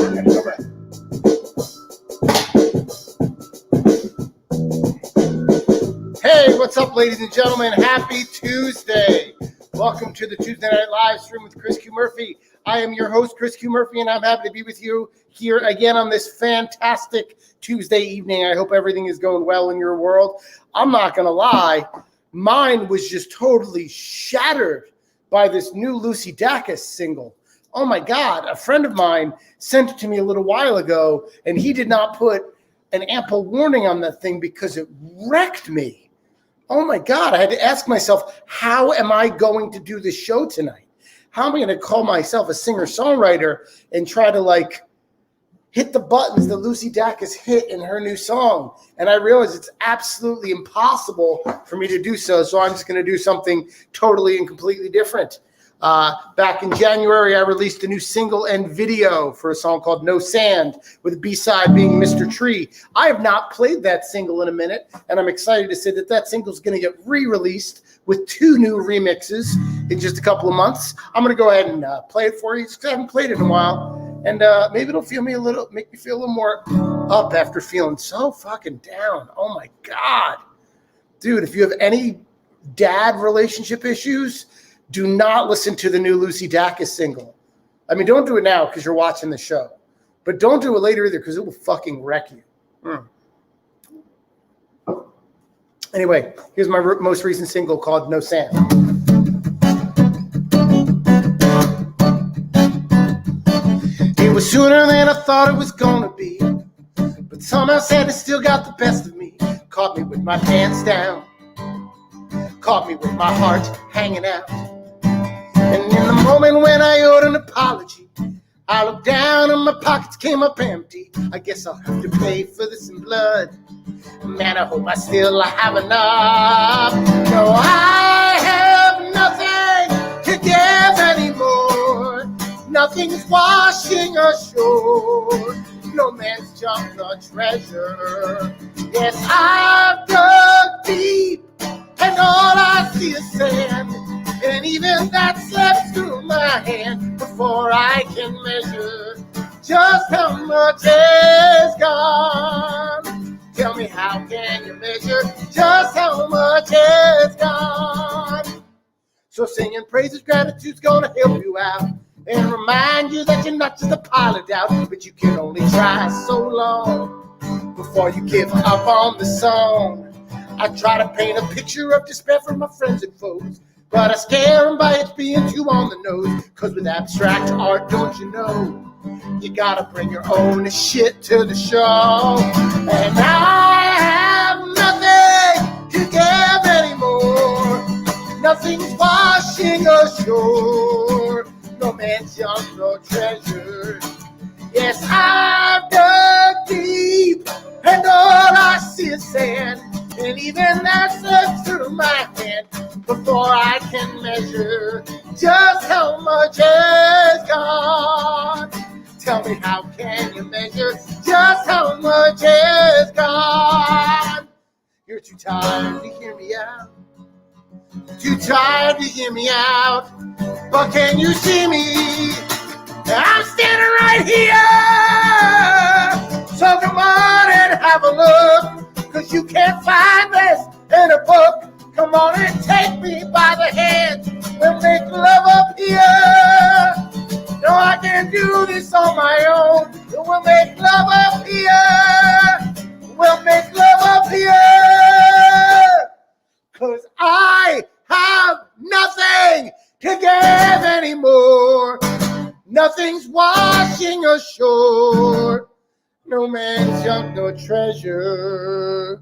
Hey, what's up, ladies and gentlemen? Happy Tuesday. Welcome to the Tuesday Night Live stream with Chris Q. Murphy. I am your host, Chris Q. Murphy, and I'm happy to be with you here again on this fantastic Tuesday evening. I hope everything is going well in your world. I'm not going to lie. Mine was just totally shattered by this new Lucy Dacus single. Oh, my God. A friend of mine sent it to me a little while ago, and he did not put an ample warning on that thing because it wrecked me. Oh, my God. I had to ask myself, how am I going to do this show tonight? How am I going to call myself a singer-songwriter and try to, hit the buttons that Lucy Dacus hit in her new song? And I realized it's absolutely impossible for me to do so I'm just going to do something totally and completely different. Back in January, I released a new single and video for a song called No Sand, with the B-side being Mr. Tree. I have not played that single in a minute, and I'm excited to say that single is going to get re-released with 2 new remixes in just a couple of months. I'm going to go ahead and play it for you because I haven't played it in a while, and maybe it'll make me feel a little more up after feeling so fucking down. Oh my God. Dude, if you have any dad relationship issues, do not listen to the new Lucy Dacus single. I mean, don't do it now because you're watching the show. But don't do it later either because it will fucking wreck you. Anyway, here's my most recent single called No Sand. It was sooner than I thought it was gonna be, but somehow sadness still got the best of me. Caught me with my pants down, caught me with my heart hanging out. And in the moment when I owed an apology, I looked down and my pockets came up empty. I guess I'll have to pay for this in blood. Man, I hope I still have enough. No, I have nothing to give anymore. Nothing's washing ashore. No man's jumped the treasure. Yes, I've dug deep, and all I see is sand. And even that slips through my hand before I can measure just how much is gone. Tell me, how can you measure just how much is gone? So singing praises, gratitude's gonna help you out and remind you that you're not just a pile of doubt, but you can only try so long before you give up on the song. I try to paint a picture of despair for my friends and foes, but I scare them by it being too on the nose. Cause with abstract art, don't you know, you gotta bring your own shit to the show. And I have nothing to give anymore. Nothing's washing ashore. No man's jumped no treasure. Yes, I've dug deep, and all I see is sand. And even that slips through my hand before I can measure just how much is gone. Tell me, how can you measure just how much is gone? You're too tired to hear me out. Too tired to hear me out. But can you see me? I'm standing right here. So come on and have a look. Cause you can't find this in a book. Come on and take me by the hand. We'll make love up here. No, I can't do this on my own. We'll make love up here. We'll make love up here. Cause I have nothing to give anymore. Nothing's washing ashore. No man's jumped no treasure.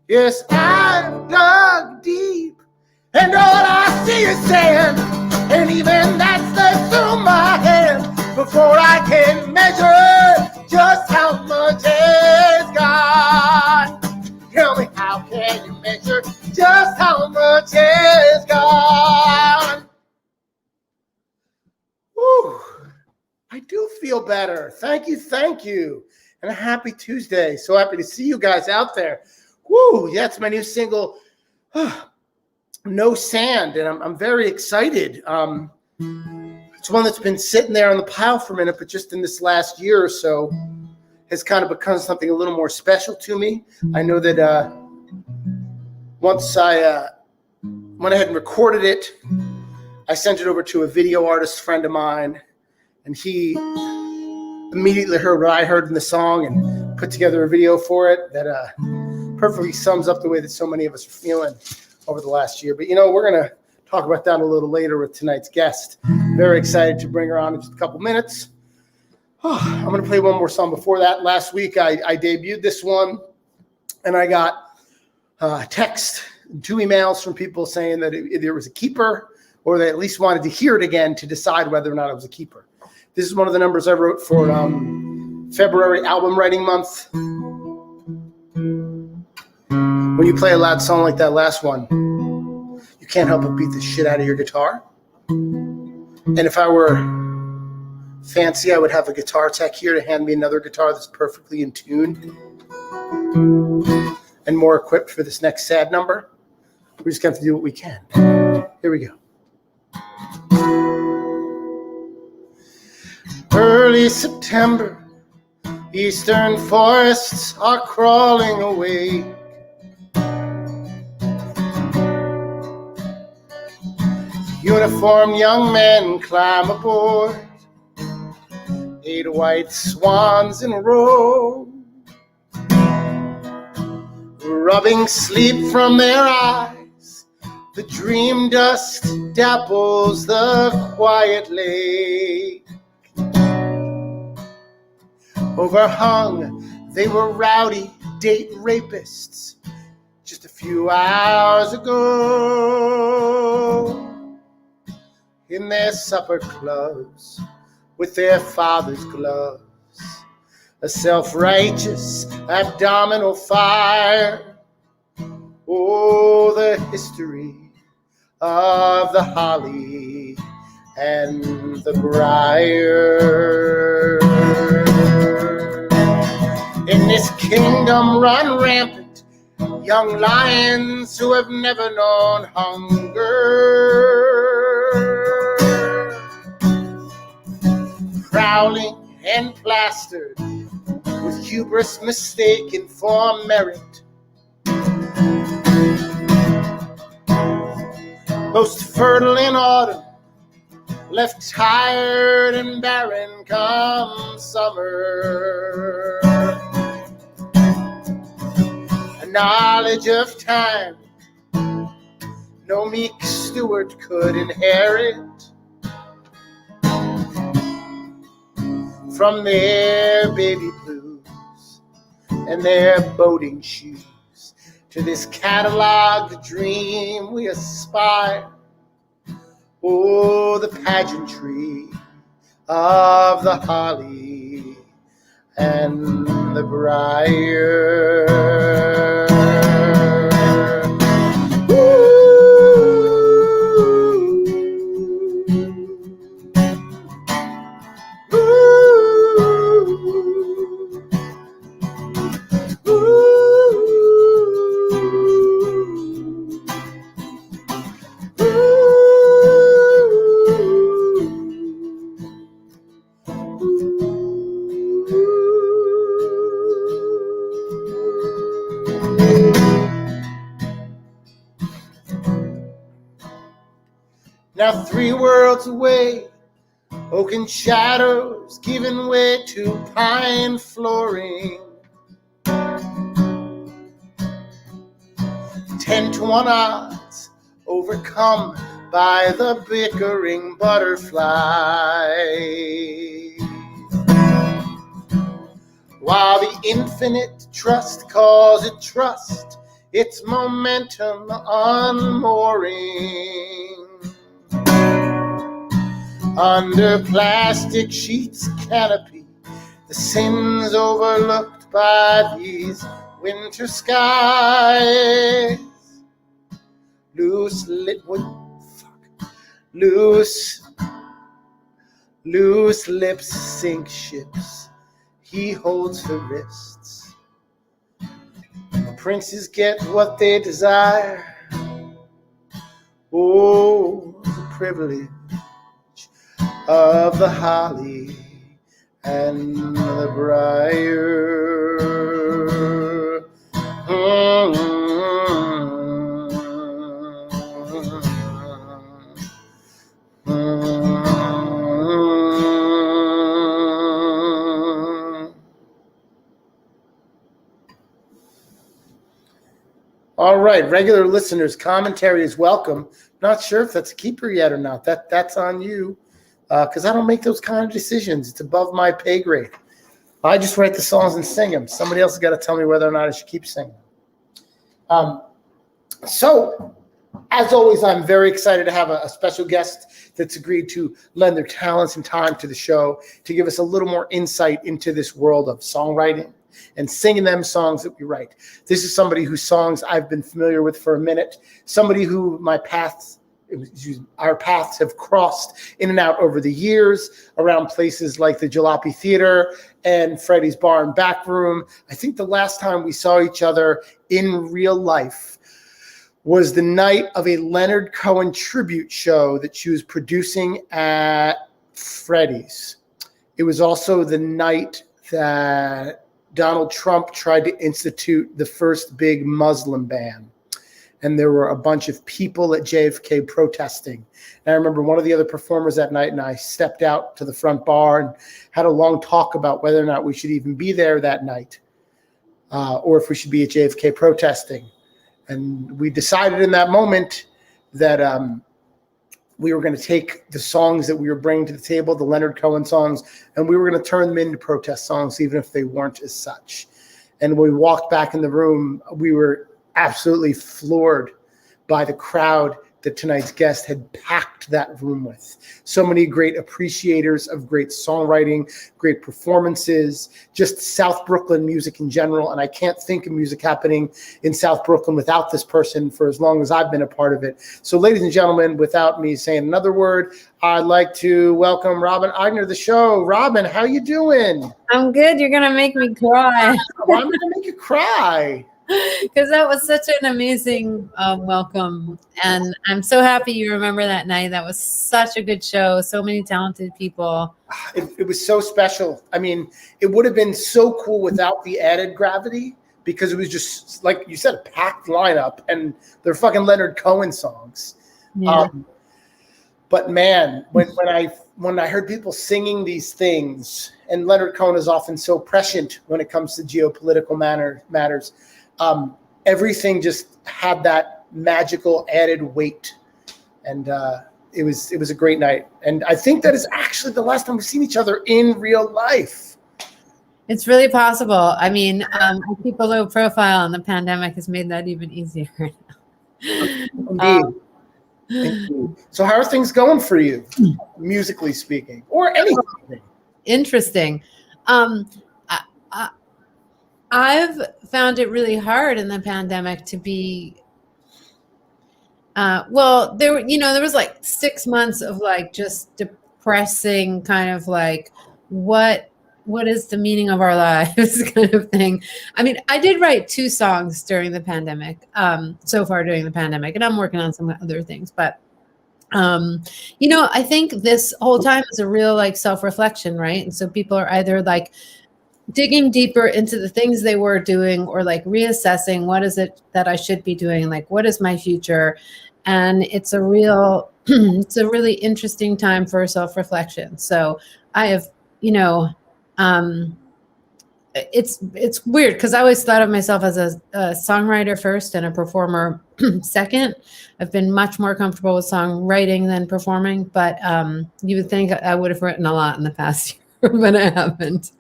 Yes, I've dug deep, and all I see is sand. And even that slips through my hand before I can measure just how much is gone. Tell me, how can you measure just how much is gone? Whew. I do feel better. Thank you. And a happy Tuesday. So happy to see you guys out there. Woo, yeah, it's my new single, No Sand, and I'm very excited. It's one that's been sitting there on the pile for a minute, but just in this last year or so has kind of become something a little more special to me. I know that once I went ahead and recorded it, I sent it over to a video artist friend of mine, and he immediately heard what I heard in the song and put together a video for it that perfectly sums up the way that so many of us are feeling over the last year. But, we're going to talk about that a little later with tonight's guest. Very excited to bring her on in just a couple minutes. I'm going to play one more song before that. Last week, I debuted this one, and I got text and 2 emails from people saying that either it was a keeper or they at least wanted to hear it again to decide whether or not it was a keeper. This is one of the numbers I wrote for February album writing month. When you play a loud song like that last one, you can't help but beat the shit out of your guitar. And if I were fancy, I would have a guitar tech here to hand me another guitar that's perfectly in tune and more equipped for this next sad number. We just have to do what we can. Here we go. Early September, eastern forests are crawling away. Uniformed young men climb aboard 8 white swans in a row, rubbing sleep from their eyes. The dream dust dapples the quiet lake. Overhung, they were rowdy date rapists just a few hours ago. In their supper clubs with their father's gloves, a self-righteous abdominal fire. Oh, the history of the holly and the briar. In this kingdom run rampant young lions who have never known hunger, prowling and plastered with hubris mistaken for merit. Most fertile in autumn, left tired and barren come summer. A knowledge of time no meek steward could inherit. From their baby blues and their boating shoes to this cataloged dream we aspire. Oh, the pageantry of the holly and the briar. Now 3 worlds away, oaken shadows giving way to pine flooring. 10-to-1 odds overcome by the bickering butterfly. While the infinite trust calls it trust, its momentum unmooring. Under plastic sheets canopy, the sins overlooked by these winter skies. Loose lips sink ships he holds for wrists. Princes get what they desire. Oh, the privilege of the holly and the briar. All right, regular listeners, commentary is welcome. Not sure if that's a keeper yet or not. That's on you, because I don't make those kind of decisions. It's above my pay grade. I just write the songs and sing them. Somebody else has got to tell me whether or not I should keep singing. So, as always, I'm very excited to have a special guest that's agreed to lend their talents and time to the show to give us a little more insight into this world of songwriting and singing them songs that we write. This is somebody whose songs I've been familiar with for a minute, somebody who our paths have crossed in and out over the years around places like the Jalopy Theater and Freddie's Bar and Back Room. I think the last time we saw each other in real life was the night of a Leonard Cohen tribute show that she was producing at Freddie's. It was also the night that Donald Trump tried to institute the first big Muslim ban. And there were a bunch of people at JFK protesting. And I remember one of the other performers that night and I stepped out to the front bar and had a long talk about whether or not we should even be there that night, or if we should be at JFK protesting. And we decided in that moment that we were going to take the songs that we were bringing to the table, the Leonard Cohen songs, and we were going to turn them into protest songs, even if they weren't as such. And when we walked back in the room, we were absolutely floored by the crowd that tonight's guest had packed that room with. So many great appreciators of great songwriting, great performances, just South Brooklyn music in general. And I can't think of music happening in South Brooklyn without this person for as long as I've been a part of it. So ladies and gentlemen, without me saying another word, I'd like to welcome Robin Aigner to the show. Robin, how you doing? I'm good. You're going to make me cry. Well, I'm going to make you cry. Because that was such an amazing welcome. And I'm so happy you remember that night. That was such a good show. So many talented people. It was so special. I mean, it would have been so cool without the added gravity because it was just, like you said, a packed lineup and they're fucking Leonard Cohen songs. Yeah. But man, when I heard people singing these things, and Leonard Cohen is often so prescient when it comes to geopolitical matters, everything just had that magical added weight, and it was a great night. And I think that is actually the last time we've seen each other in real life. It's really possible. I mean, I keep a low profile, and the pandemic has made that even easier. Indeed. Indeed. So how are things going for you, musically speaking, or anything? Interesting. I've found it really hard in the pandemic to be, there was like 6 months of like just depressing kind of like, what is the meaning of our lives kind of thing. I mean, I did write 2 songs during the pandemic, so far during the pandemic, and I'm working on some other things, but I think this whole time is a real like self-reflection, right? And so people are either like digging deeper into the things they were doing or like reassessing what is it that I should be doing, like what is my future. And it's a really interesting time for self-reflection. So I have, it's weird because I always thought of myself as a songwriter first and a performer second. I've been much more comfortable with songwriting than performing, but you would think I would have written a lot in the past year, but I haven't.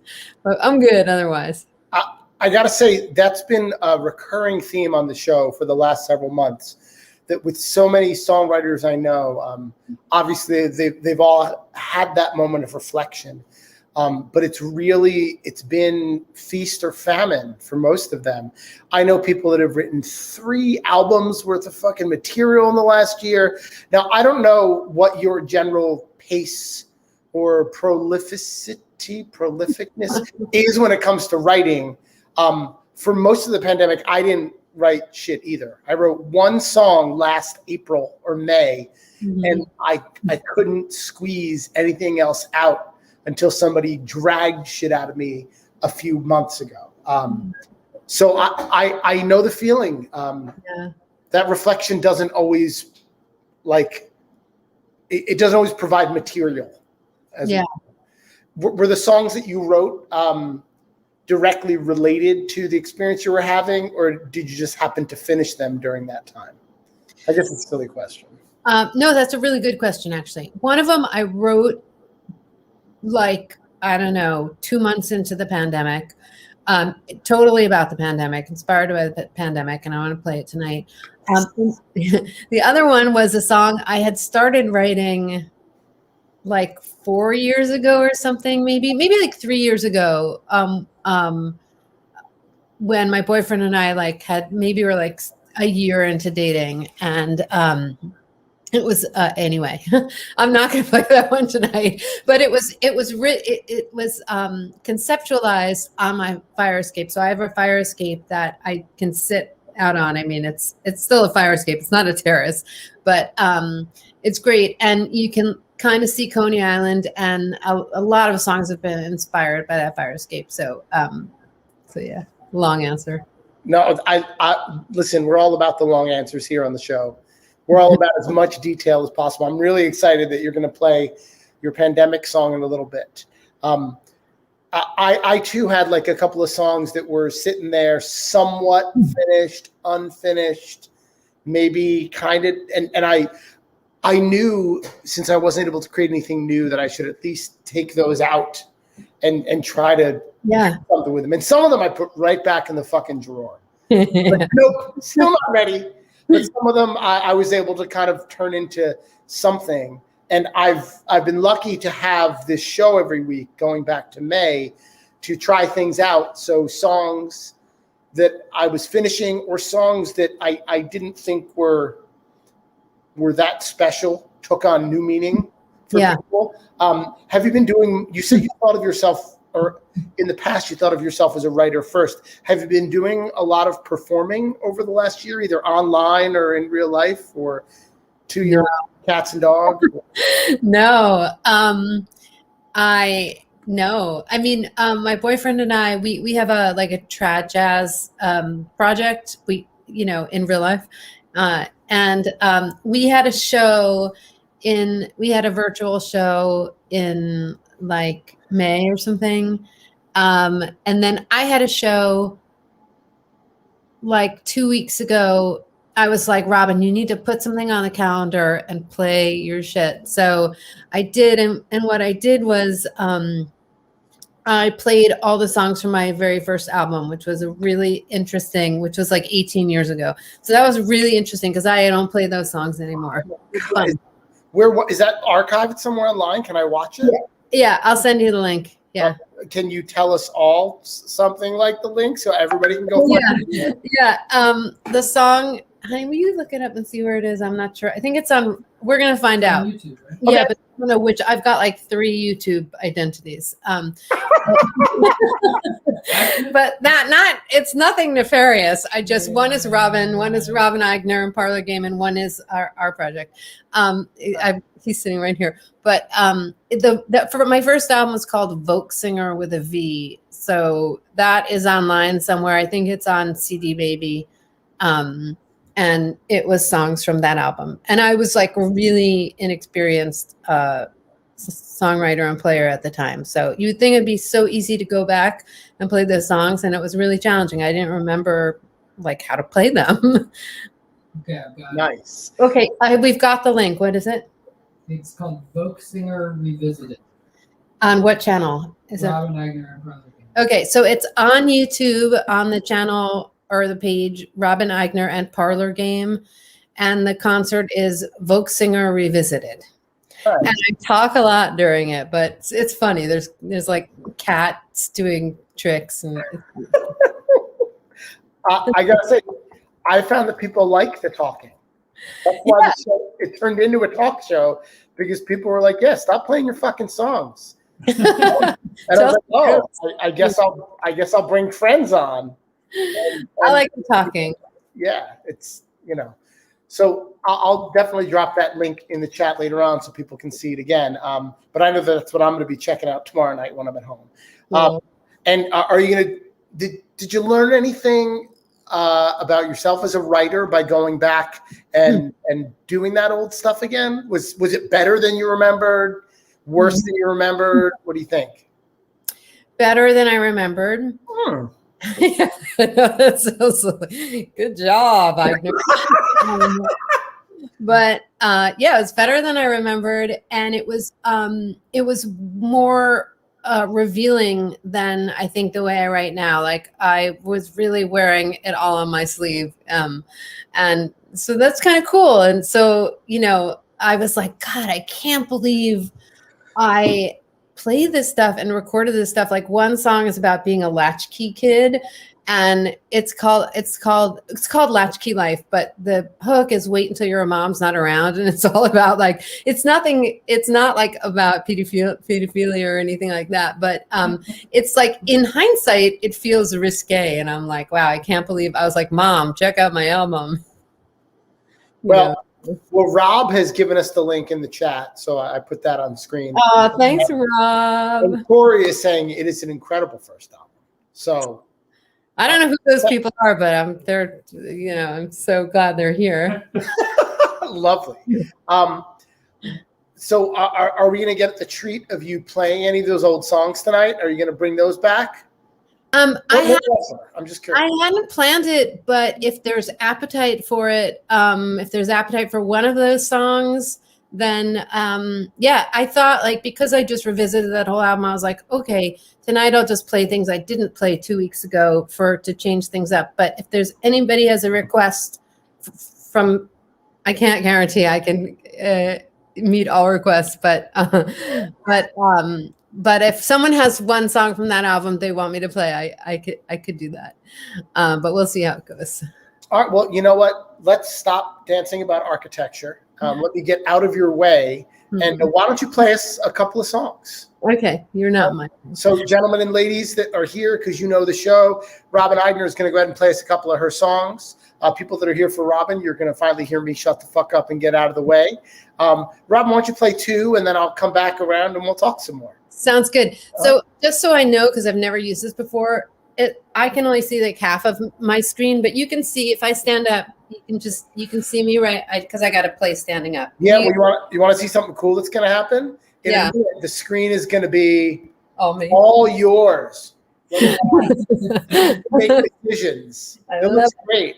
But I'm good otherwise. I got to say, that's been a recurring theme on the show for the last several months, that with so many songwriters I know, obviously they've all had that moment of reflection. But it's been feast or famine for most of them. I know people that have written 3 albums worth of fucking material in the last year. Now, I don't know what your general pace or prolificness is when it comes to writing. For most of the pandemic, I didn't write shit either. I wrote 1 song last April or May, And I couldn't squeeze anything else out until somebody dragged shit out of me a few months ago. So I know the feeling. That reflection doesn't always it doesn't always provide material. Were the songs that you wrote directly related to the experience you were having, or did you just happen to finish them during that time? I guess it's a silly question. No, that's a really good question, actually. One of them I wrote I don't know, 2 months into the pandemic, totally about the pandemic, inspired by the pandemic, and I want to play it tonight. The other one was a song I had started writing 4 years ago or something, maybe 3 years ago, when my boyfriend and I we were a year into dating, and it was anyway. I'm not going to play that one tonight, but it was conceptualized on my fire escape. So I have a fire escape that I can sit out on. I mean, it's still a fire escape. It's not a terrace, but it's great, and you can kind of see Coney Island, and a lot of songs have been inspired by that fire escape. So yeah, long answer. No, I listen. We're all about the long answers here on the show. We're all about as much detail as possible. I'm really excited that you're going to play your pandemic song in a little bit. I too had a couple of songs that were sitting there, somewhat finished, unfinished, maybe kind of, and I knew, since I wasn't able to create anything new, that I should at least take those out and try to do something with them. And some of them I put right back in the fucking drawer. But nope, still not ready. But some of them I was able to kind of turn into something. And I've been lucky to have this show every week going back to May to try things out. So songs that I was finishing, or songs that I didn't think were that special, took on new meaning for people. Have you been doing, you said you thought of yourself, or in the past you thought of yourself as a writer first. Have you been doing a lot of performing over the last year, either online or in real life, or to your cats and dogs? No. I mean, my boyfriend and I, we have a trad jazz project, in real life. And we had a virtual show in May or something. And then I had a show 2 weeks ago. I was like, Robin, you need to put something on the calendar and play your shit. So I did. And what I did was I played all the songs from my very first album, which was which was 18 years ago. So that was really interesting because I don't play those songs anymore. Where is that archived somewhere online? Can I watch it? Yeah, I'll send you the link. Yeah. Can you tell us all something like the link so everybody can go find it? Yeah. The song, honey, will you look it up and see where it is? I'm not sure. I think it's on, we're going to find out. On YouTube, right? Yeah, but I don't know which. I've got 3 YouTube identities. But it's nothing nefarious. One is Robin Aigner and Parlor Game, and one is our project. He's sitting right here. But for my first album was called Folk Singer with a V. So that is online somewhere. I think it's on CD Baby. And it was songs from that album. And I was a really inexperienced songwriter and player at the time. So you'd think it'd be so easy to go back and play those songs, and it was really challenging. I didn't remember how to play them. Okay, I've got nice. It. Okay, we've got the link. What is it? It's called Folk Singer Revisited. On what channel is Robin Aigner and Parlor Game. Okay, so it's on YouTube on the channel or the page Robin Aigner and Parlor Game, and the concert is Folk Singer Revisited. Right. And I talk a lot during it, but it's funny. There's cats doing tricks, and I gotta say, I found that people like the talking. That's why it turned into a talk show, because people were like, "Yeah, stop playing your fucking songs." And I was like, "Oh, I guess I'll bring friends on." And I like the talking. Yeah, it's So I'll definitely drop that link in the chat later on so people can see it again. But I know that's what I'm going to be checking out tomorrow night when I'm at home. Cool. And are you going to, did you learn anything about yourself as a writer by going back and doing that old stuff again? Was it better than you remembered? Worse than you remembered? What do you think? Better than I remembered. Yeah, that sounds like, good job. But yeah, it was better than I remembered, and it was more revealing than I think the way I write now. Like I was really wearing it all on my sleeve, and so that's kind of cool. And so I was like, God, I can't believe I played this stuff and recorded this stuff. Like one song is about being a latchkey kid, and it's called Latchkey Life, but the hook is wait until your mom's not around, and it's all about like it's not like about pedophilia or anything like that, but it's like in hindsight it feels risque, and I'm like, wow, I can't believe I was like, Mom, check out my album. Well, Rob has given us the link in the chat, so I put that on the screen. Oh, thanks, Rob. And Corey is saying it is an incredible first album. So I don't know who those people are, but I'm so glad they're here. Lovely. So are we going to get the treat of you playing any of those old songs tonight? Are you going to bring those back? I'm just curious. I hadn't planned it, but if there's appetite for it, if there's appetite for one of those songs, then yeah, I thought like because I just revisited that whole album, I was like, okay, tonight I'll just play things I didn't play 2 weeks ago to change things up. But if there's anybody has a request from, I can't guarantee I can meet all requests, but if someone has one song from that album they want me to play, I could do that. But we'll see how it goes. All right. Well, you know what? Let's stop dancing about architecture. Let me get out of your way. And why don't you play us a couple of songs? Okay. You're not mine. So gentlemen and ladies that are here, because you know the show, Robin Aigner is going to go ahead and play us a couple of her songs. People that are here for Robin, you're going to finally hear me shut the fuck up and get out of the way. Robin, why don't you play 2, and then I'll come back around and we'll talk some more. Sounds good. So just so I know, because I've never used this before, I can only see like half of my screen, but you can see if I stand up, you can see me right, because I got to play standing up. Yeah, well, you want to see something cool that's going to happen? Yeah. The screen is going to be all yours. Make decisions. It looks great.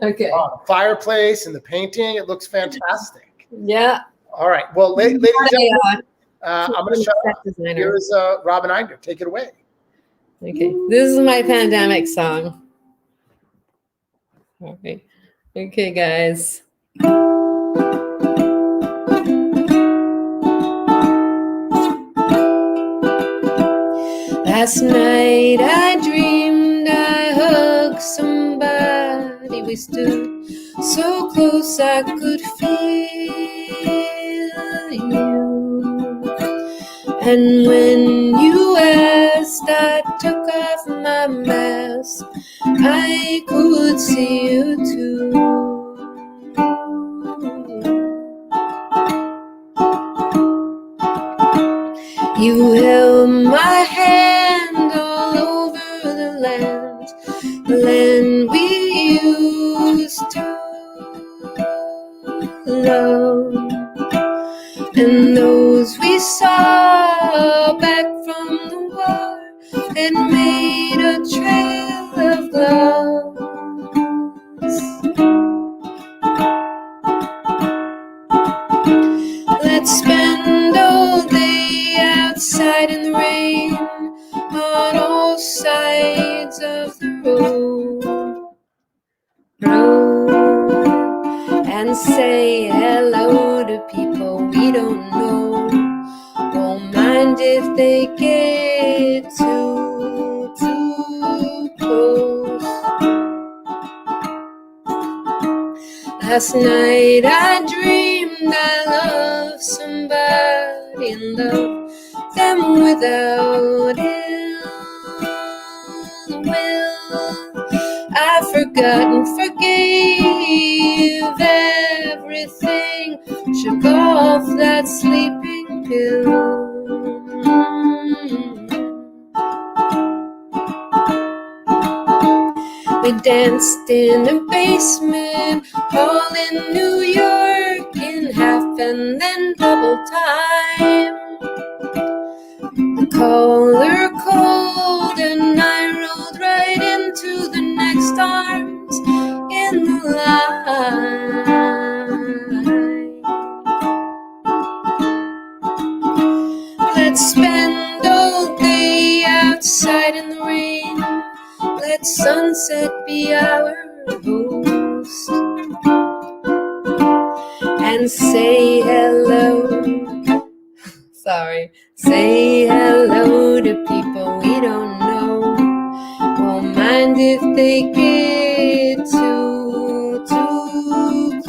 Okay. The fireplace and the painting, it looks fantastic. Yeah. All right. Well, ladies and gentlemen, I'm going to shut up. Here is Robin Aigner. Take it away. Okay. This is my pandemic song. Okay. Okay, guys. Last night I dreamed I hugged somebody. We stood so close I could feel you. And when you asked, I took off my mask. I could see you too. You held my hand all over the land we used to love, and those we saw back from the war had made a trail of glass. Let's spend all day outside in the rain on all sides of the road and say hello to people we don't know. Won't mind if they get too close. Last night I dreamed I loved somebody and loved them without ill will. I forgot and forgave them. everything, shook off that sleeping pill. We danced in a basement hall in New York in half and then double time. The caller called and I rolled right into the next arms in the line. Let's spend all day outside in the rain. Let sunset be our host and say hello. Sorry. Say hello to people we don't know. Won't mind if they get too close.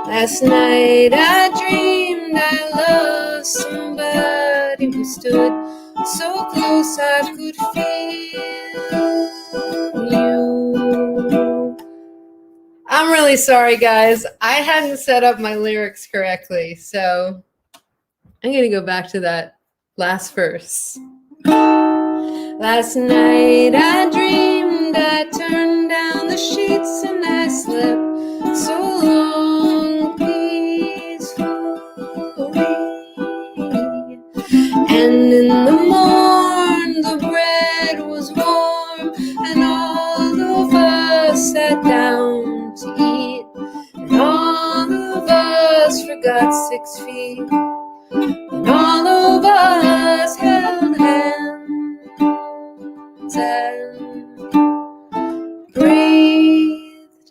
Last night I dreamed I loved somebody who stood so close I could feel you. I'm really sorry, guys. I hadn't set up my lyrics correctly, so I'm going to go back to that last verse. Last night I dreamed I turned down the sheets and I slept so long peacefully. And in the morn the bread was warm and all of us sat down to eat, and all of us forgot 6 feet, and all of us held hands and breathed.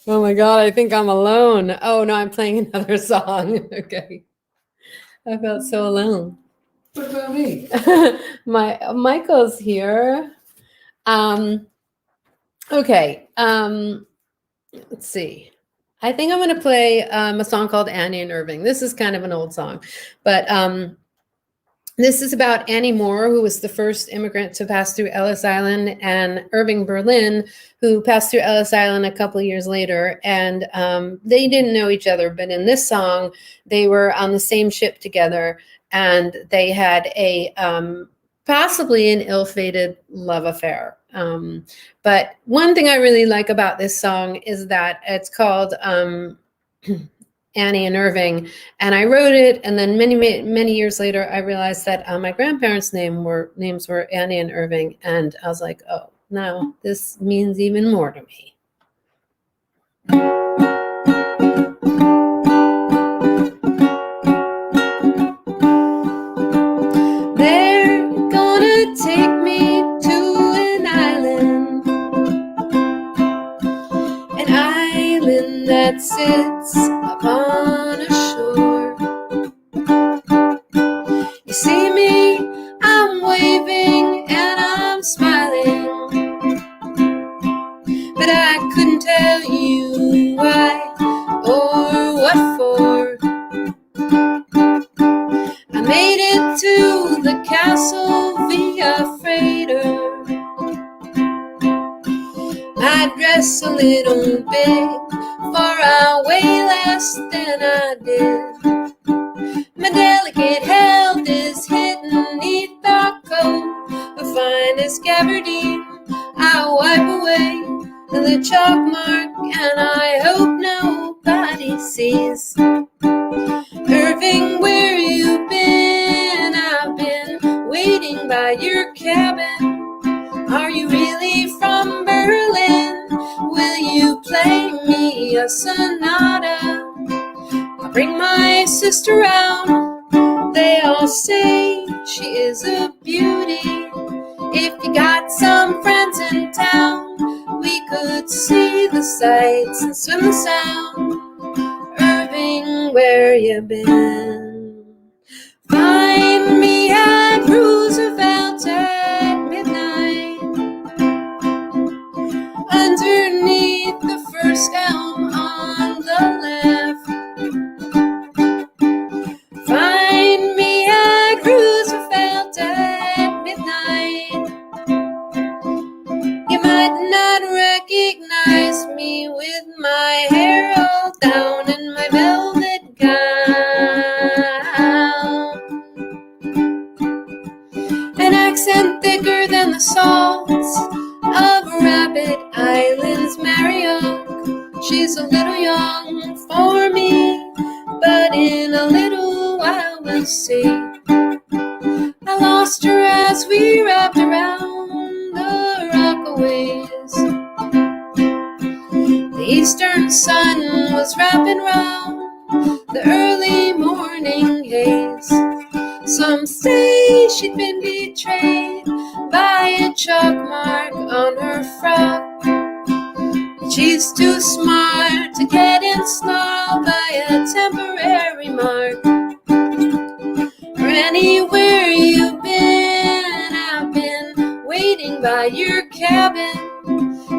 Oh my God, I think I'm alone. Oh no, I'm playing another song. Okay. I felt so alone. What about me? Michael's here. Okay. Let's see. I think I'm going to play a song called Annie and Irving. This is kind of an old song, but this is about Annie Moore, who was the first immigrant to pass through Ellis Island, and Irving Berlin, who passed through Ellis Island a couple of years later. And they didn't know each other, but in this song, they were on the same ship together, and they had a possibly an ill-fated love affair. But one thing I really like about this song is that it's called Annie and Irving, and I wrote it, and then many years later, I realized that my grandparents' names were Annie and Irving, and I was like, oh, now this means even more to me. They're gonna take me to an island that sits upon a shore. You see me, I'm waving and I'm smiling, but I couldn't tell you why or what for. I made it to the castle via freighter. My dress a little big, for I weigh less than I did. My delicate health is hidden neath the coat of finest gabardine. I wipe away the chalk mark and I hope nobody sees. Irving, where you been? I've been waiting by your cabin. Are you really from Berlin? Will you play me a sonata? I'll bring my sister out. They all say she is a beauty. If you got some friends in town, we could see the sights and swim the sound. Irving, where you been? Find me at Roosevelt at midnight, underneath the first elm on the left. Find me at little young for me, but in a little while we'll see. I lost her as we wrapped around the Rockaways. The eastern sun was wrapping round the early morning haze. Some say she'd been betrayed by a chalk mark on her frock. She's too smart to get ensnarled by a temporary mark. Or anywhere you've been, I've been waiting by your cabin.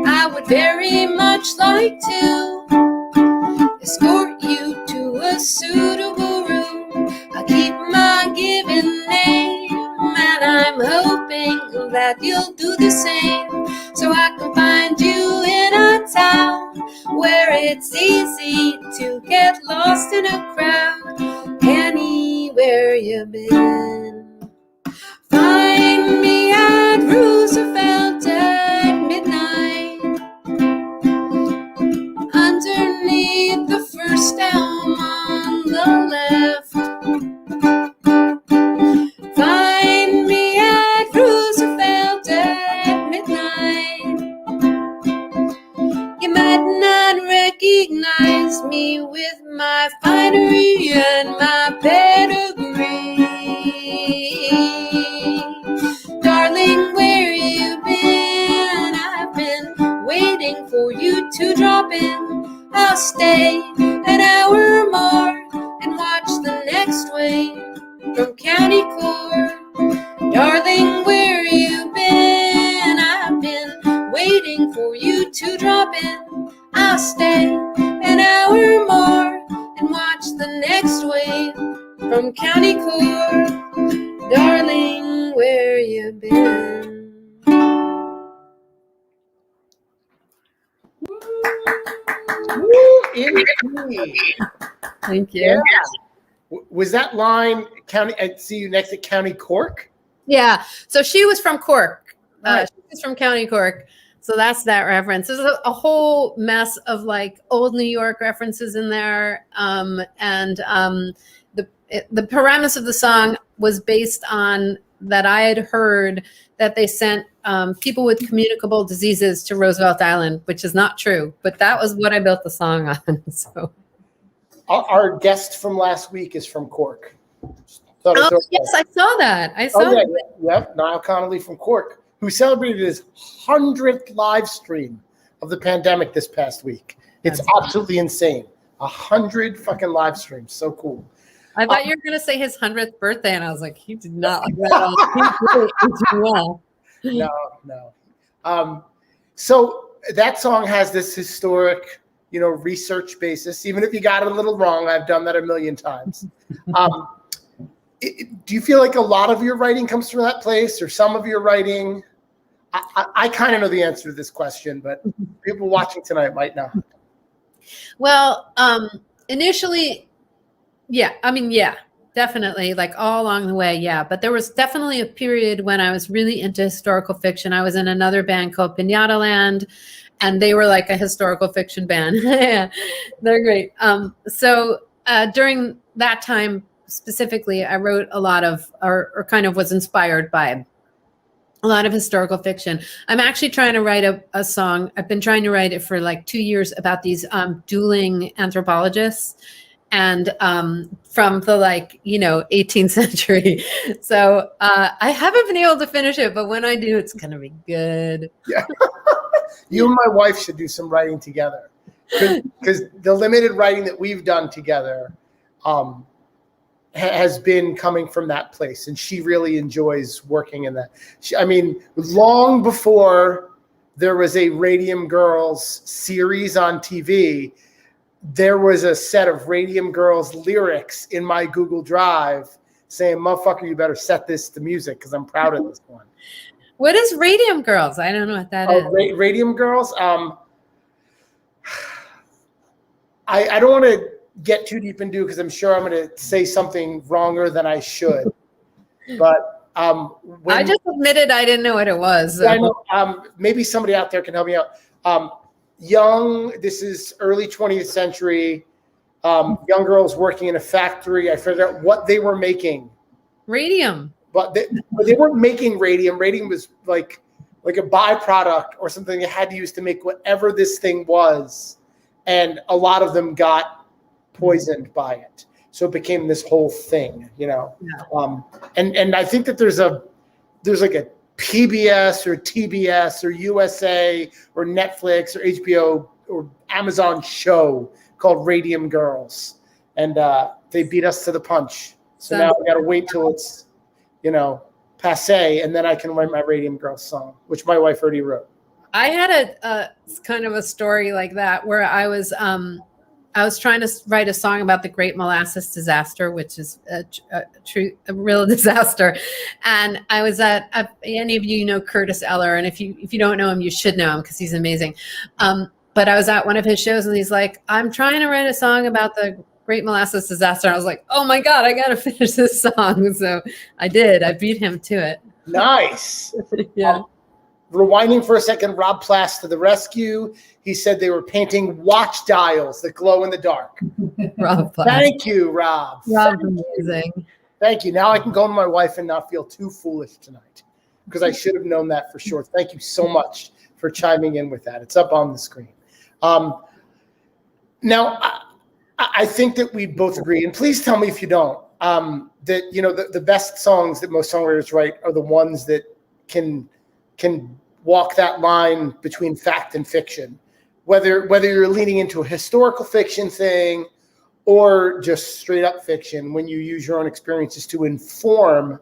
I would very much like to escort you to a suitable room. I'll keep my given name, and I'm hoping that you'll do the same, so I can find you in a town where it's easy to get lost in a crowd. Anywhere you've been, find me at Roosevelt at midnight, underneath the first elm on the left. Find me at Roosevelt at midnight. You might not recognize me with my finery and my pedigree. Darling, where you been? I've been waiting for you to drop in. I'll stay an hour more and watch the next wave from County Core. Darling, where you been? I've been waiting for you to drop in. I'll stay an hour more and watch the next wave from County Core. Darling, where you been? Woo, indeed. Thank you. Yeah. Was that line County? I'd see you next at County Cork. Yeah. So she was from Cork. Right. She was from County Cork. So that's that reference. There's a whole mess of like old New York references in there. The premise of the song was based on that I had heard that they sent people with communicable diseases to Roosevelt Island, which is not true, but that was what I built the song on. So Our guest from last week is from Cork. yes, I saw that. Yep, Niall Connolly from Cork, who celebrated his 100th live stream of the pandemic this past week. It's absolutely insane. 100 fucking live streams. So cool. I thought you were going to say his 100th birthday, and I was like, he did not like that. He did well. No. So that song has this historic, research basis. Even if you got it a little wrong, I've done that a million times. Do you feel like a lot of your writing comes from that place, or some of your writing? I kind of know the answer to this question, but people watching tonight might not. Well, initially, yeah, definitely, like all along the way, yeah. But there was definitely a period when I was really into historical fiction. I was in another band called Pinata Land, and they were like a historical fiction band. Yeah, they're great. So during that time specifically, I wrote a lot of, or kind of was inspired by a lot of historical fiction. I'm actually trying to write a song. I've been trying to write it for like 2 years about these dueling anthropologists, and from the 18th century. So I haven't been able to finish it, but when I do, it's going to be good. Yeah. You and my wife should do some writing together, because the limited writing that we've done together has been coming from that place, and she really enjoys working in that. Long before there was a Radium Girls series on TV, there was a set of Radium Girls lyrics in my Google Drive saying, "Motherfucker, you better set this to music because I'm proud of this one." What is Radium Girls? I don't know what that is. Radium Girls. I don't want to get too deep into, because I'm sure I'm going to say something wronger than I should. But I just admitted I didn't know what it was. So. I know. Maybe somebody out there can help me out. this is early 20th century, young girls working in a factory. I figured out what they were making. Radium. But they weren't making radium. Radium was like a byproduct or something they had to use to make whatever this thing was. And a lot of them got poisoned by it. So it became this whole thing, you know. Yeah. And I think that there's like a PBS or TBS or USA or Netflix or HBO or Amazon show called Radium Girls. And they beat us to the punch. So now I got to wait till it's, you know, passe, and then I can write my Radium Girls song, which my wife already wrote. I had a kind of a story like that where I was trying to write a song about the Great Molasses Disaster, which is a real disaster. And I was at any of you know Curtis Eller, and if you don't know him, you should know him because he's amazing. But I was at one of his shows, and he's like, "I'm trying to write a song about the Great Molasses Disaster." And I was like, "Oh my God, I got to finish this song." So I did. I beat him to it. Nice. Yeah. Rewinding for a second, Rob Plass to the rescue. He said they were painting watch dials that glow in the dark. Rob Plass. Thank you, Rob. Rob's amazing. Thank you. Now I can go to my wife and not feel too foolish tonight because I should have known that for sure. Thank you so much for chiming in with that. It's up on the screen. Now, I think that we both agree, and please tell me if you don't, that, you know, the best songs that most songwriters write are the ones that can walk that line between fact and fiction, whether you're leaning into a historical fiction thing or just straight up fiction. When you use your own experiences to inform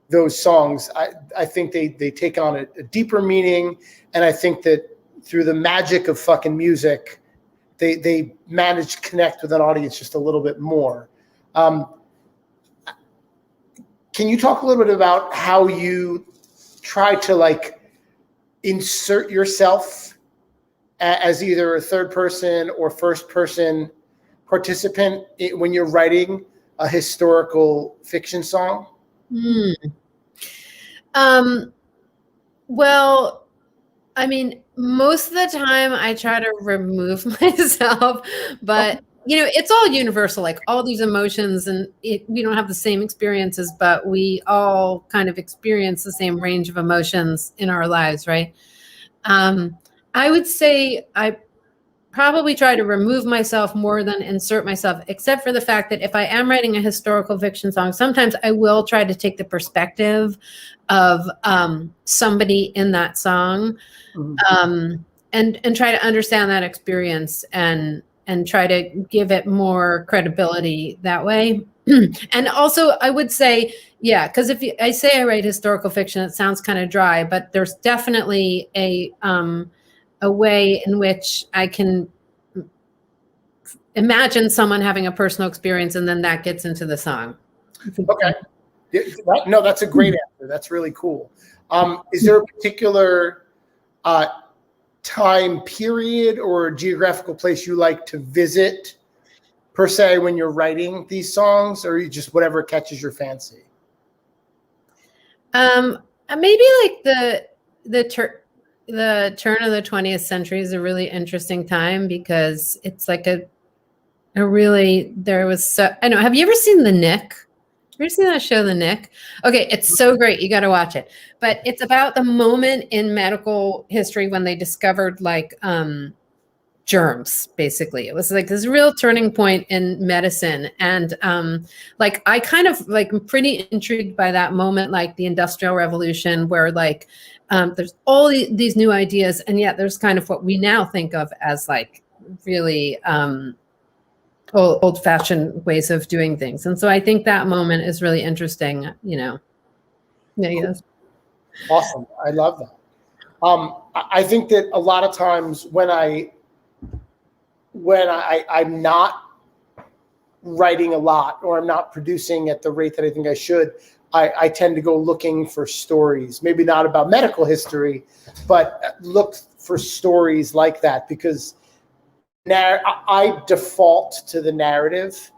those songs, I think they take on a deeper meaning, and I think that through the magic of fucking music, they manage to connect with an audience just a little bit more. Can you talk a little bit about how you try to like insert yourself as either a third person or first person participant when you're writing a historical fiction song? Well, I mean, most of the time I try to remove myself, but you know, it's all universal, like all these emotions, and we don't have the same experiences, but we all kind of experience the same range of emotions in our lives, right? I would say I probably try to remove myself more than insert myself, except for the fact that if I am writing a historical fiction song, sometimes I will try to take the perspective of somebody in that song, and try to understand that experience and try to give it more credibility that way. And also I would say, yeah, because if I say I write historical fiction, it sounds kind of dry, but there's definitely a way in which I can imagine someone having a personal experience, and then that gets into the song. Okay. No, that's a great answer. That's really cool. Is there a particular time period or geographical place you like to visit per se when you're writing these songs, or you just whatever catches your fancy? Maybe like the turn of the 20th century is a really interesting time because it's like I know. Have you ever seen The Nick? Have you ever seen that show, The Nick? Okay, it's so great. You got to watch it. But it's about the moment in medical history when they discovered like germs, basically. It was like this real turning point in medicine. And like I kind of like I'm pretty intrigued by that moment, like the Industrial Revolution, where like there's all these new ideas, and yet there's kind of what we now think of as like really old-fashioned ways of doing things. And so I think that moment is really interesting, you know. Yeah, yes. Awesome. I love that. I think that a lot of times when I'm not writing a lot, or I'm not producing at the rate that I think I should, I tend to go looking for stories, maybe not about medical history, but look for stories like that, because I default to the narrative.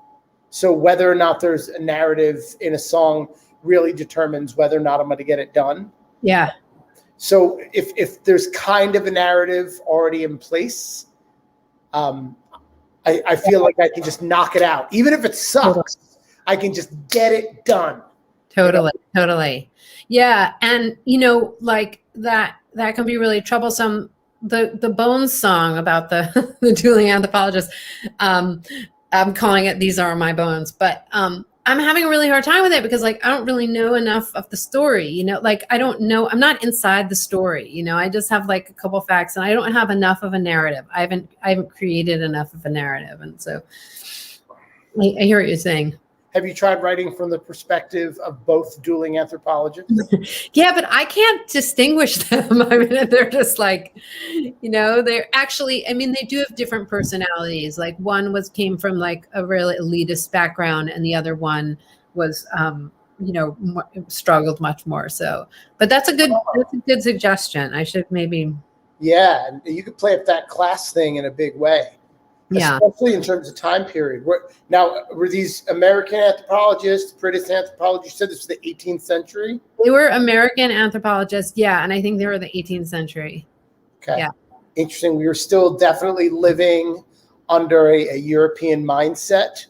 So whether or not there's a narrative in a song really determines whether or not I'm going to get it done. Yeah. So if there's kind of a narrative already in place, I feel like I can just knock it out. Even if it sucks, I can just get it done. Totally. Yeah. And like that can be really troublesome. The Bones song about the the dueling anthropologist, I'm calling it "These Are My Bones," but I'm having a really hard time with it because like I don't really know enough of the story, like I don't know, I'm not inside the story, I just have like a couple facts and I don't have enough of a narrative. I haven't created enough of a narrative. And so I hear what you're saying. Have you tried writing from the perspective of both dueling anthropologists? Yeah, but I can't distinguish them. I mean, they're just like, they're actually, I mean, they do have different personalities. Like one came from like a really elitist background and the other one was, struggled much more. So, but that's a good suggestion. I should maybe. Yeah. And you could play up that class thing in a big way. Yeah. Especially in terms of time period. Now, were these American anthropologists, British anthropologists, you said this was the 18th century? They were American anthropologists, yeah, and I think they were the 18th century. Okay. Yeah. Interesting. We were still definitely living under a European mindset.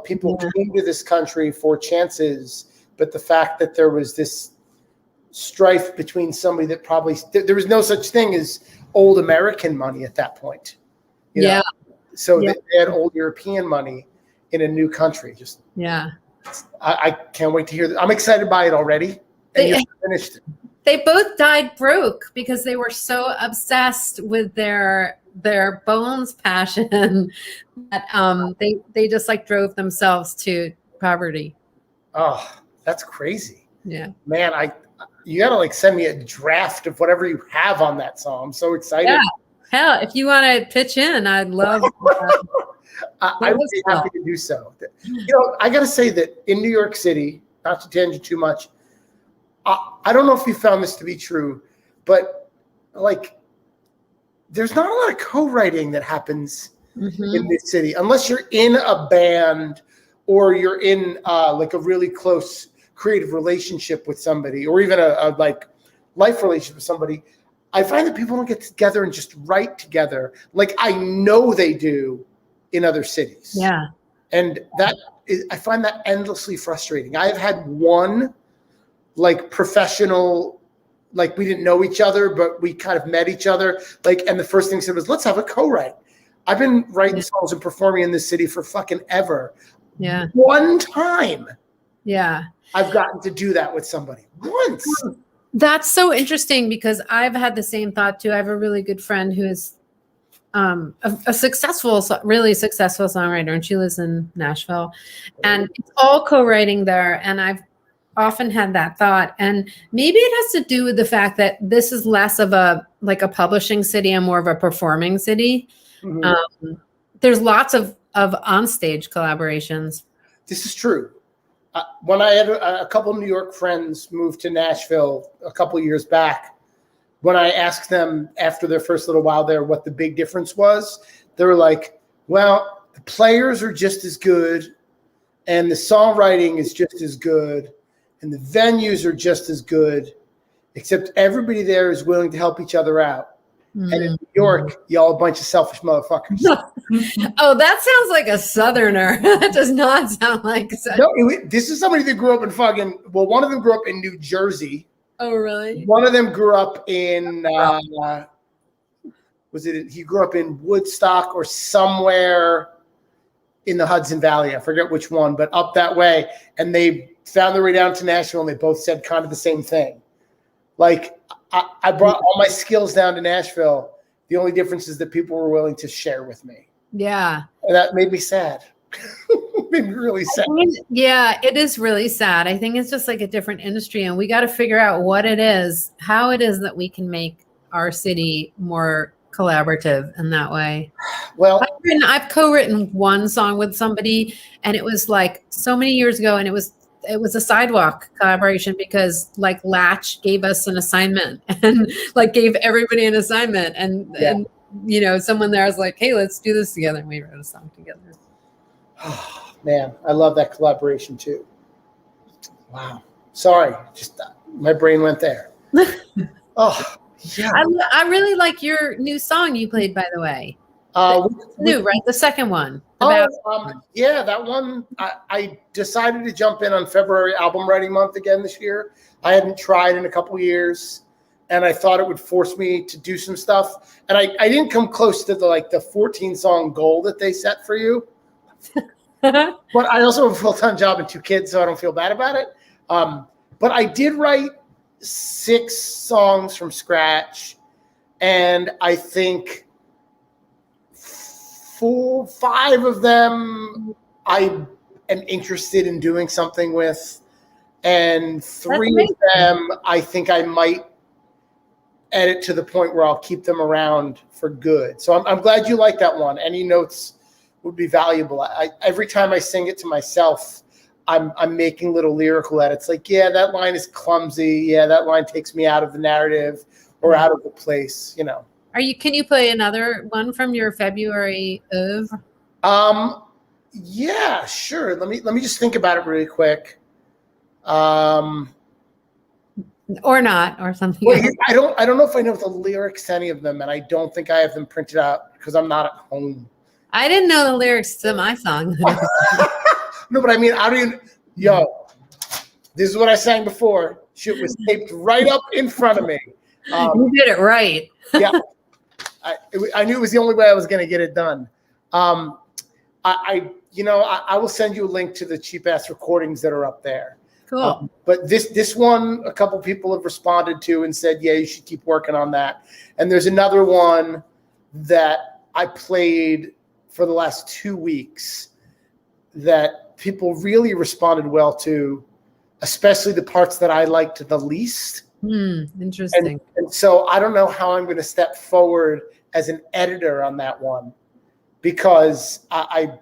People came to this country for chances, but the fact that there was this strife between somebody that probably, there was no such thing as old American money at that point. So they had old European money in a new country. I can't wait to hear that. I'm excited by it already. And you finished it. They both died broke because they were so obsessed with their Bones passion that they just like drove themselves to poverty. Oh, that's crazy. Yeah, man, you gotta like send me a draft of whatever you have on that song. I'm so excited. Yeah. Hell, if you want to pitch in, I'd love. I would be happy to do so. I got to say that in New York City, not to tangent too much, I don't know if you found this to be true, but like, there's not a lot of co-writing that happens in this city unless you're in a band or you're in like a really close creative relationship with somebody, or even a like life relationship with somebody. I find that people don't get together and just write together like I know they do in other cities. Yeah. And I find that endlessly frustrating. I've had one like professional, like we didn't know each other, but we kind of met each other. Like, and the first thing he said was, let's have a co-write. I've been writing songs and performing in this city for fucking ever. Yeah. One time. Yeah. I've gotten to do that with somebody once. That's so interesting because I've had the same thought too. I have a really good friend who is a really successful songwriter, and she lives in Nashville, and it's all co-writing there. And I've often had that thought, and maybe it has to do with the fact that this is less of a publishing city and more of a performing city. Mm-hmm. There's lots of onstage collaborations. This is true. When I had a couple of New York friends move to Nashville a couple of years back, when I asked them after their first little while there what the big difference was, they were like, well, the players are just as good and the songwriting is just as good and the venues are just as good, except everybody there is willing to help each other out. Mm-hmm. And in New York, y'all a bunch of selfish motherfuckers. Oh, that sounds like a Southerner. That does not sound like No, this is somebody that grew up in one of them grew up in New Jersey. Oh, really? One of them grew up in, he grew up in Woodstock or somewhere in the Hudson Valley. I forget which one, but up that way. And they found their way down to Nashville and they both said kind of the same thing. Like, I brought all my skills down to Nashville. The only difference is that people were willing to share with me. Yeah. And that made me sad. Made me really sad. Yeah, it is really sad. I think it's just like a different industry, and we got to figure out how it is that we can make our city more collaborative in that way. Well, I've co-written one song with somebody, and it was like so many years ago, and it was a sidewalk collaboration because like Latch gave us an assignment and like gave everybody an assignment. And someone there was like, hey, let's do this together. And we wrote a song together. Oh, man, I love that collaboration too. Wow. Sorry. Just my brain went there. Oh, yeah. I really like your new song you played, by the way. New, right? The second one. Yeah, that one. I decided to jump in on February album writing month again this year. I hadn't tried in a couple years, and I thought it would force me to do some stuff. And I didn't come close to the 14 song goal that they set for you. But I also have a full-time job and 2 kids, so I don't feel bad about it. But I did write 6 songs from scratch, and I think 5 of them I am interested in doing something with, and 3 of them I think I might edit to the point where I'll keep them around for good. So I'm glad you like that one. Any notes would be valuable. Every time I sing it to myself, I'm making little lyrical edits. Like, yeah, that line is clumsy. Yeah, that line takes me out of the narrative or out of the place. You know. Can you play another one from your February of? Yeah, sure. Let me just think about it really quick. Or not, or something. Well, I don't know if I know the lyrics to any of them, and I don't think I have them printed out because I'm not at home. I didn't know the lyrics to my song. No, but I mean, this is what I sang before. Shit was taped right up in front of me. You did it right. Yeah. I knew it was the only way I was going to get it done. I will send you a link to the cheap ass recordings that are up there. Cool. But this one, a couple people have responded to and said, yeah, you should keep working on that. And there's another one that I played for the last 2 weeks that people really responded well to, especially the parts that I liked the least. Interesting. And so I don't know how I'm going to step forward as an editor on that one, because I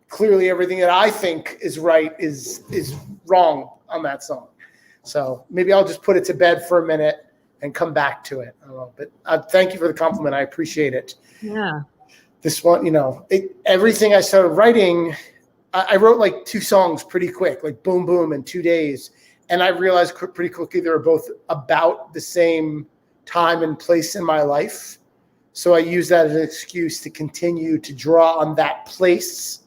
clearly everything that I think is right is wrong on that song. So maybe I'll just put it to bed for a minute and come back to it. I don't know, but thank you for the compliment. I appreciate it. Yeah. This one, everything I started writing, I wrote like 2 songs pretty quick, like boom, boom in 2 days. And I realized pretty quickly they were both about the same time and place in my life. So I use that as an excuse to continue to draw on that place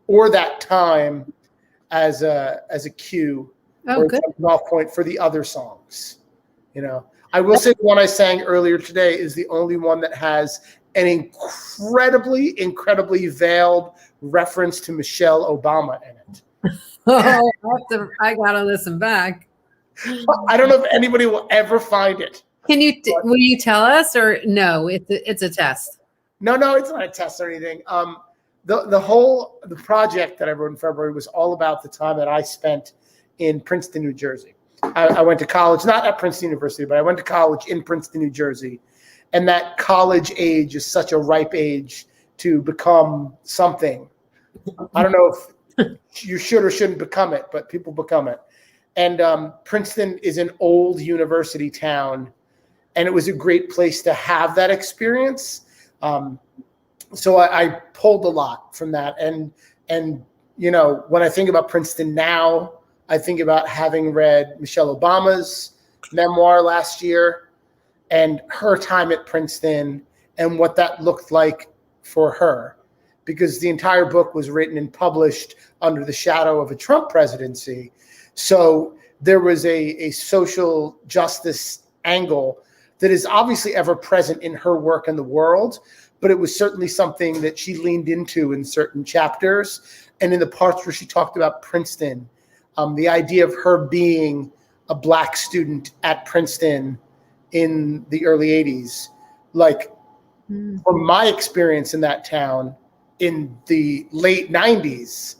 or that time as a cue or good. an off point for the other songs. I will say the one I sang earlier today is the only one that has an incredibly veiled reference to Michelle Obama in it. I gotta listen back. I don't know if anybody will ever find it. Will you tell us, or no? It's a test. No, it's not a test or anything. The project that I wrote in February was all about the time that I spent in Princeton, New Jersey. I went to college, not at Princeton University, but I went to college in Princeton, New Jersey. And that college age is such a ripe age to become something. I don't know if you should or shouldn't become it, but people become it. And Princeton is an old university town, and it was a great place to have that experience. So I pulled a lot from that. And when I think about Princeton now, I think about having read Michelle Obama's memoir last year and her time at Princeton and what that looked like for her, because the entire book was written and published under the shadow of a Trump presidency. So there was a social justice angle that is obviously ever present in her work in the world, but it was certainly something that she leaned into in certain chapters. And in the parts where she talked about Princeton, the idea of her being a Black student at Princeton in the early 80s, from my experience in that town in the late 90s,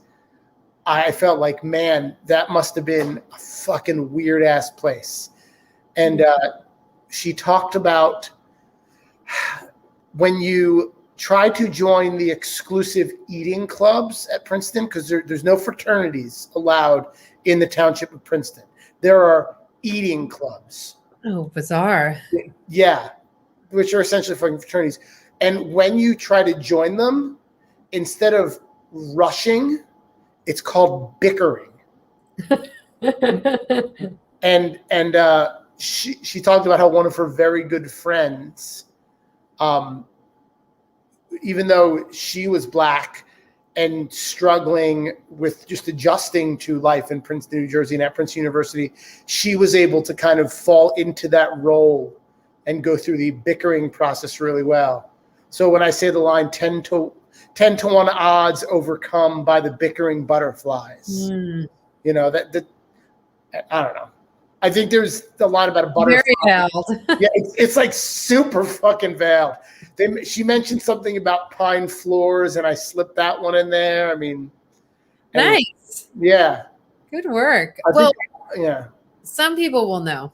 I felt like, man, that must have been a fucking weird ass place. And she talked about when you try to join the exclusive eating clubs at Princeton, because there's no fraternities allowed in the township of Princeton. There are eating clubs. Oh, bizarre. Yeah, which are essentially fucking fraternities. And when you try to join them, instead of rushing, it's called bickering. and she talked about how one of her very good friends, even though she was Black and struggling with just adjusting to life in Princeton, New Jersey, and at Princeton University, she was able to kind of fall into that role and go through the bickering process really well. So when I say the line 10 to 1 odds overcome by the bickering butterflies, you know, that I don't know. I think there's a lot about a butterfly. Very veiled. Yeah, it's like super fucking veiled. She mentioned something about pine floors, and I slipped that one in there. I mean, Nice. Yeah. Good work. Yeah. Some people will know.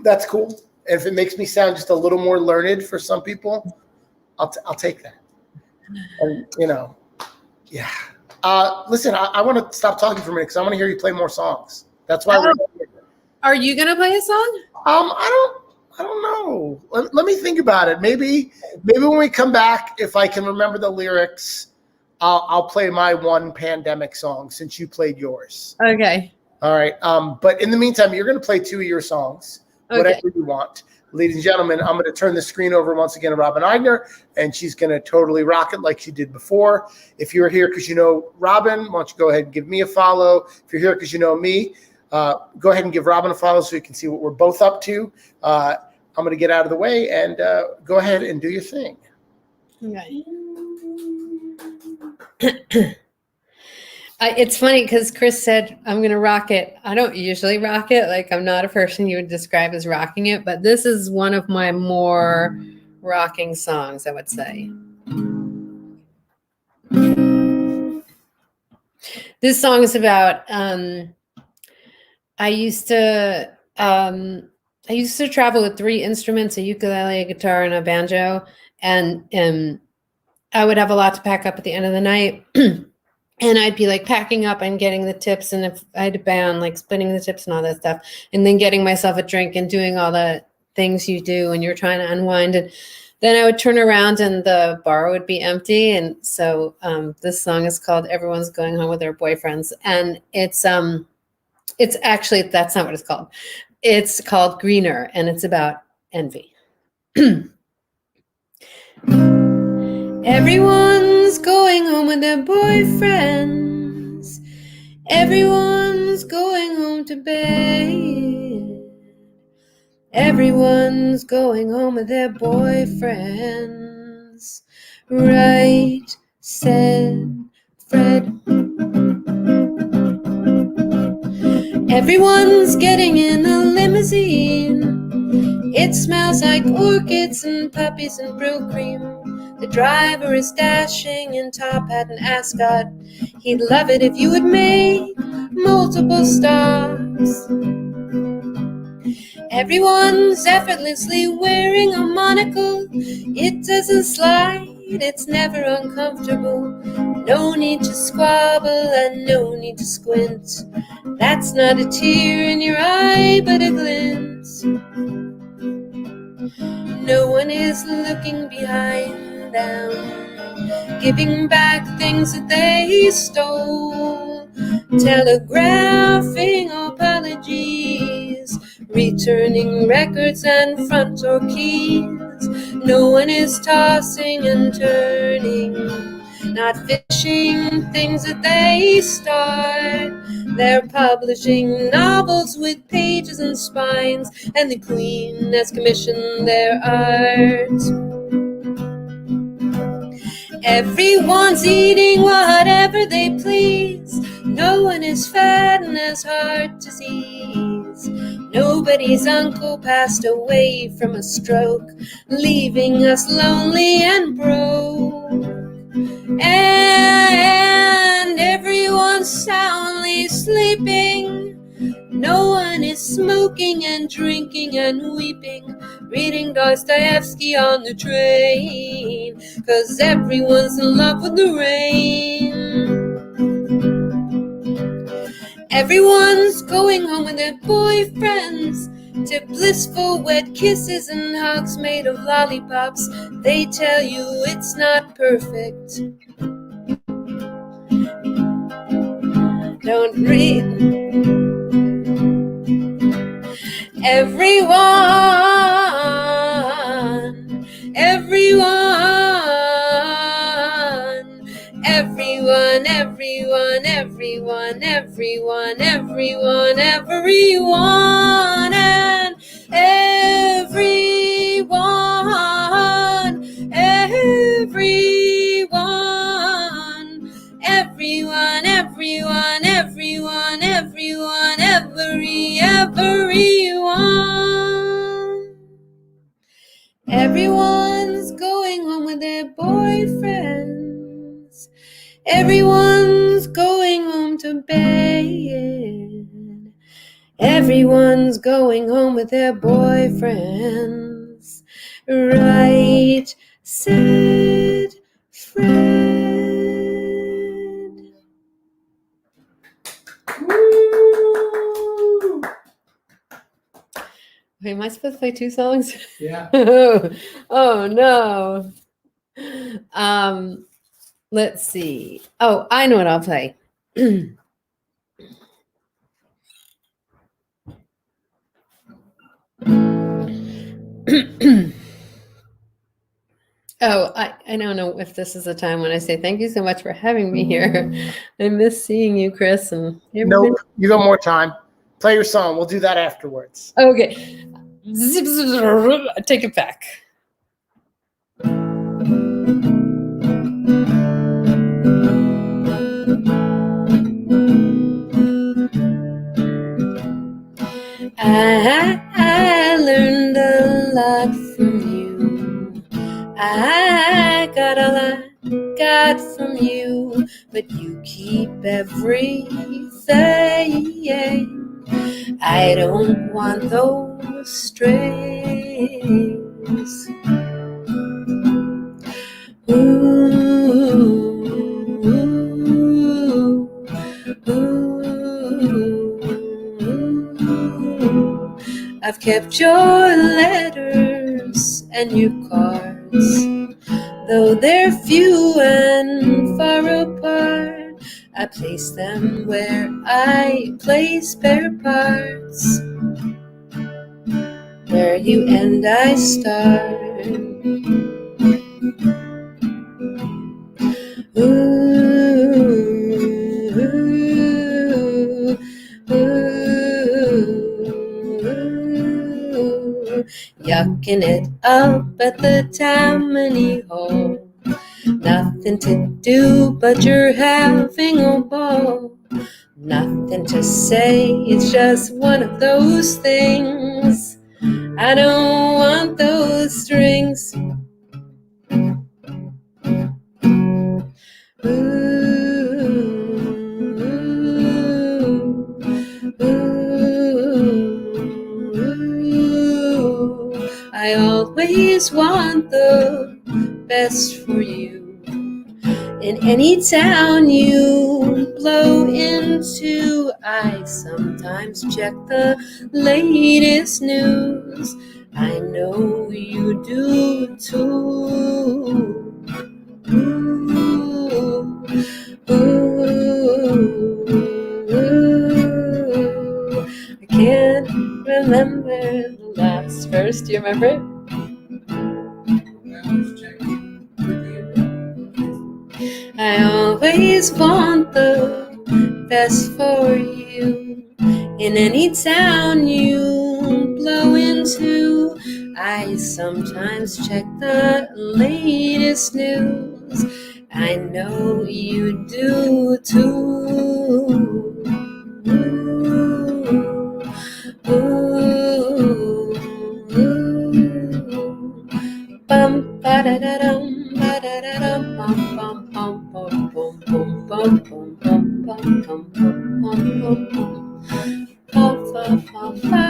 That's cool. If it makes me sound just a little more learned for some people, I'll take that. And you know, yeah. Listen, I want to stop talking for a minute because I want to hear you play more songs. That's why. Are you gonna play a song? I don't know. Let me think about it. Maybe when we come back, if I can remember the lyrics, I'll play my one pandemic song since you played yours. Okay. All right. But in the meantime, you're going to play 2 of your songs, whatever you want. Ladies and gentlemen, I'm going to turn the screen over once again to Robin Aigner, and she's going to totally rock it like she did before. If you're here because you know Robin, why don't you go ahead and give me a follow. If you're here because you know me, go ahead and give Robin a follow so you can see what we're both up to. I'm going to get out of the way and go ahead and do your thing. Okay. It's funny because Chris said, I'm going to rock it. I don't usually rock it. Like, I'm not a person you would describe as rocking it, but this is one of my more rocking songs, I would say. This song is about, I used to travel with 3 instruments, a ukulele, a guitar, and a banjo. And I would have a lot to pack up at the end of the night. And I'd be like packing up and getting the tips. And if I had a band, like spinning the tips and all that stuff, and then getting myself a drink and doing all the things you do when you're trying to unwind. And then I would turn around and the bar would be empty. And so this song is called Everyone's Going Home with Their Boyfriends. And it's actually, that's not what it's called. It's called Greener, and it's about envy. Everyone's going home with their boyfriends. Everyone's going home to bed. Everyone's going home with their boyfriends. Right, said Fred. Everyone's getting in a limousine. It smells like orchids and puppies and brill cream. The driver is dashing in top hat and ascot. He'd love it if you would make multiple stops. Everyone's effortlessly wearing a monocle. It doesn't slide, it's never uncomfortable. No need to squabble and no need to squint. That's not a tear in your eye, but a glint. No one is looking behind them, giving back things that they stole, telegraphing apologies, returning records and front door keys. No one is tossing and turning, not fishing things that they start. They're publishing novels with pages and spines, and the Queen has commissioned their art. Everyone's eating whatever they please. No one is fat and has heart disease. Nobody's uncle passed away from a stroke, leaving us lonely and broke. And everyone's soundly sleeping. No one is smoking and drinking and weeping, reading Dostoevsky on the train, 'cause everyone's in love with the rain. Everyone's going home with their boyfriends, to blissful wet kisses and hugs made of lollipops. They tell you it's not perfect. Don't read. everyone, everyone, everyone, everyone, everyone, everyone, everyone, everyone, and everyone, everyone, everyone, everyone, everyone, everyone, everyone. Everyone's going home with their boyfriends. Everyone's going home to bed. Everyone's going home with their boyfriends. Right, said Fred. Woo! Wait, am I supposed to play 2 songs? Yeah. Oh no. Let's see. Oh, I know what I'll play. Oh, I don't know if this is the time when I say thank you so much for having me here. I miss seeing you, Chris. And Nope, you got more time. Play your song. We'll do that afterwards. Okay. Take it back. I learned a lot from you. I got a lot got from you, but you keep everything. I don't want those strings. I've kept your letters and your cards, though they're few and far apart. I place them where I place spare parts, where you end I start. Yucking it up at the Tammany Hall. Nothing to do but you're having a ball. Nothing to say, it's just one of those things. I don't want those strings. I always want the best for you. In any town you blow into, I sometimes check the latest news. I know you do too. I can't remember the last verse. Do you remember it? I always want the best for you. In any town you blow into, I sometimes check the latest news. I know you do too. Bum ba da da dum ba da da dum bum bum bum bum bum bum bum bum bum bum bum bum bum bum. Fa fa fa fa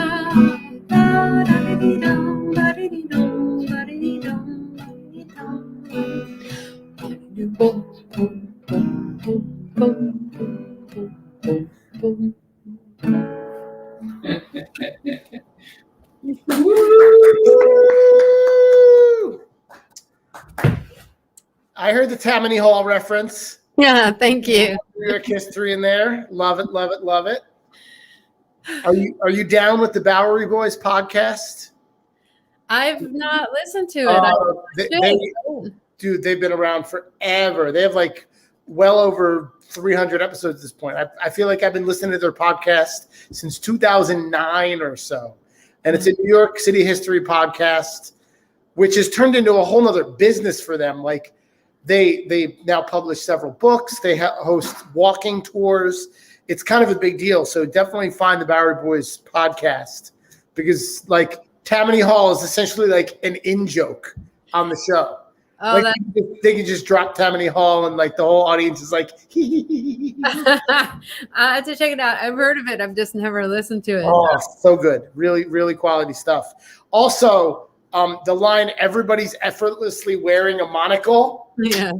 da da dee dum ba dee dum ba dee dum ba dee dum. Boom boom boom boom boom boom boom boom. Woo! I heard the Tammany Hall reference. Yeah, thank you. Lyric history in there. Love it, love it, love it. Are you down with the Bowery Boys podcast? I've not listened to it. Dude, they've been around forever. They have like well over 300 episodes at this point. I feel like I've been listening to their podcast since 2009 or so. And it's a New York City history podcast, which has turned into a whole nother business for them. Like they now publish several books. They host walking tours. It's kind of a big deal. So definitely find the Bowery Boys podcast because like Tammany Hall is essentially like an in-joke on the show. Oh, like they can just drop Tammany Hall and like the whole audience is like, I have to check it out. I've heard of it. I've just never listened to it. Oh, so good. Really, really quality stuff. Also, the line, everybody's effortlessly wearing a monocle. Yeah.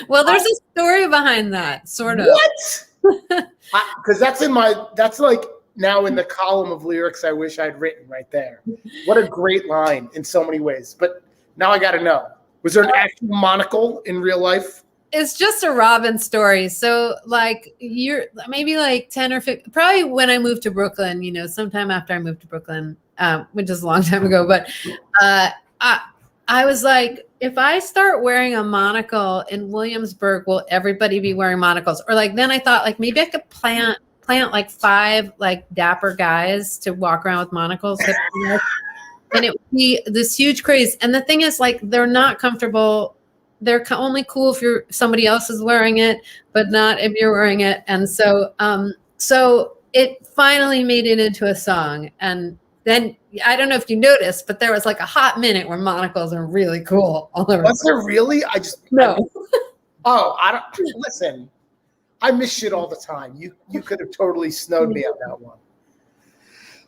Well, there's a story behind that, sort of. What? Because that's like now in the column of lyrics I wish I'd written right there. What a great line in so many ways. But now I got to know. Was there an actual monocle in real life? It's just a Robin story. So like you're maybe like 10 or 15, probably when I moved to Brooklyn, you know, sometime after I moved to Brooklyn, which is a long time ago. But I was like, if I start wearing a monocle in Williamsburg, will everybody be wearing monocles? Or like, then I thought like maybe I could plant like 5 like dapper guys to walk around with monocles. And it would be this huge craze. And the thing is like, they're not comfortable. They're only cool if somebody else is wearing it, but not if you're wearing it. And so, so it finally made it into a song. And then I don't know if you noticed, but there was like a hot minute where monocles are really cool. All over. Was there really? No. I don't listen. I miss shit all the time. You could have totally snowed me on that one.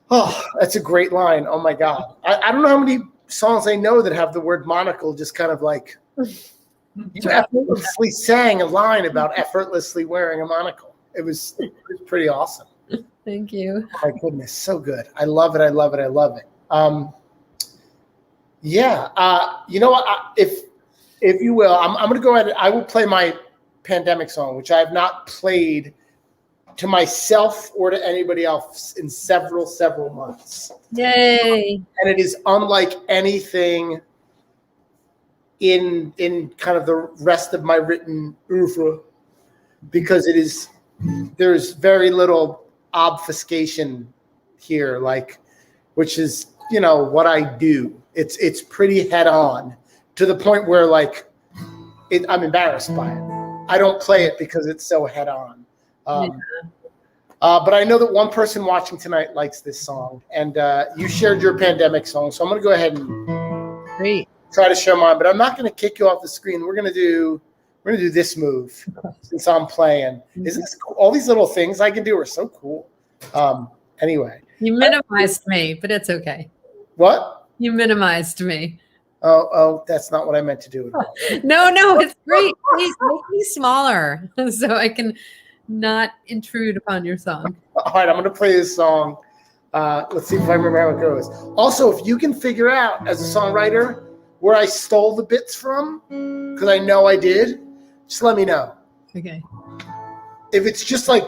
Oh, that's a great line. Oh my God. I don't know how many songs I know that have the word monocle just kind of like you effortlessly sang a line about effortlessly wearing a monocle. It was pretty awesome. Thank you. Oh my goodness, so good. I love it. I love it. I love it. You know what? If you will, I'm going to go ahead. I will play my pandemic song, which I have not played to myself or to anybody else in several months. Yay! And it is unlike anything in kind of the rest of my written oeuvre because there's very little obfuscation here, like, which is, you know, what I do. It's pretty head on to the point where like I'm embarrassed by it. I don't play it because it's so head on. But I know that one person watching tonight likes this song, and you shared your pandemic song, so I'm going to go ahead and try to share mine. But I'm not going to kick you off the screen. We're going to do this move since I'm playing. Isn't this cool? All these little things I can do are so cool. Anyway, you minimized me, but it's okay. What? You minimized me. Oh, that's not what I meant to do at all. No, it's great. Please make me smaller so I can not intrude upon your song. All right, I'm going to play this song. Let's see if I remember how it goes. Also, if you can figure out as a songwriter where I stole the bits from, because I know I did, just let me know. Okay. If it's just like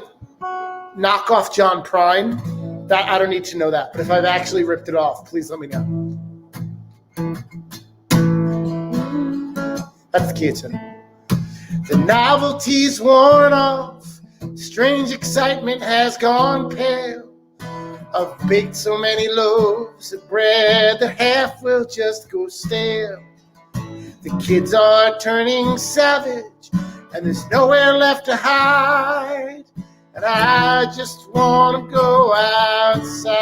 knockoff John Prine, that I don't need to know that. But if I've actually ripped it off, please let me know. That's the key to it. The novelty's worn off. Strange excitement has gone pale. I've baked so many loaves of bread that half will just go stale. The kids are turning savage, and there's nowhere left to hide. And I just want to go outside.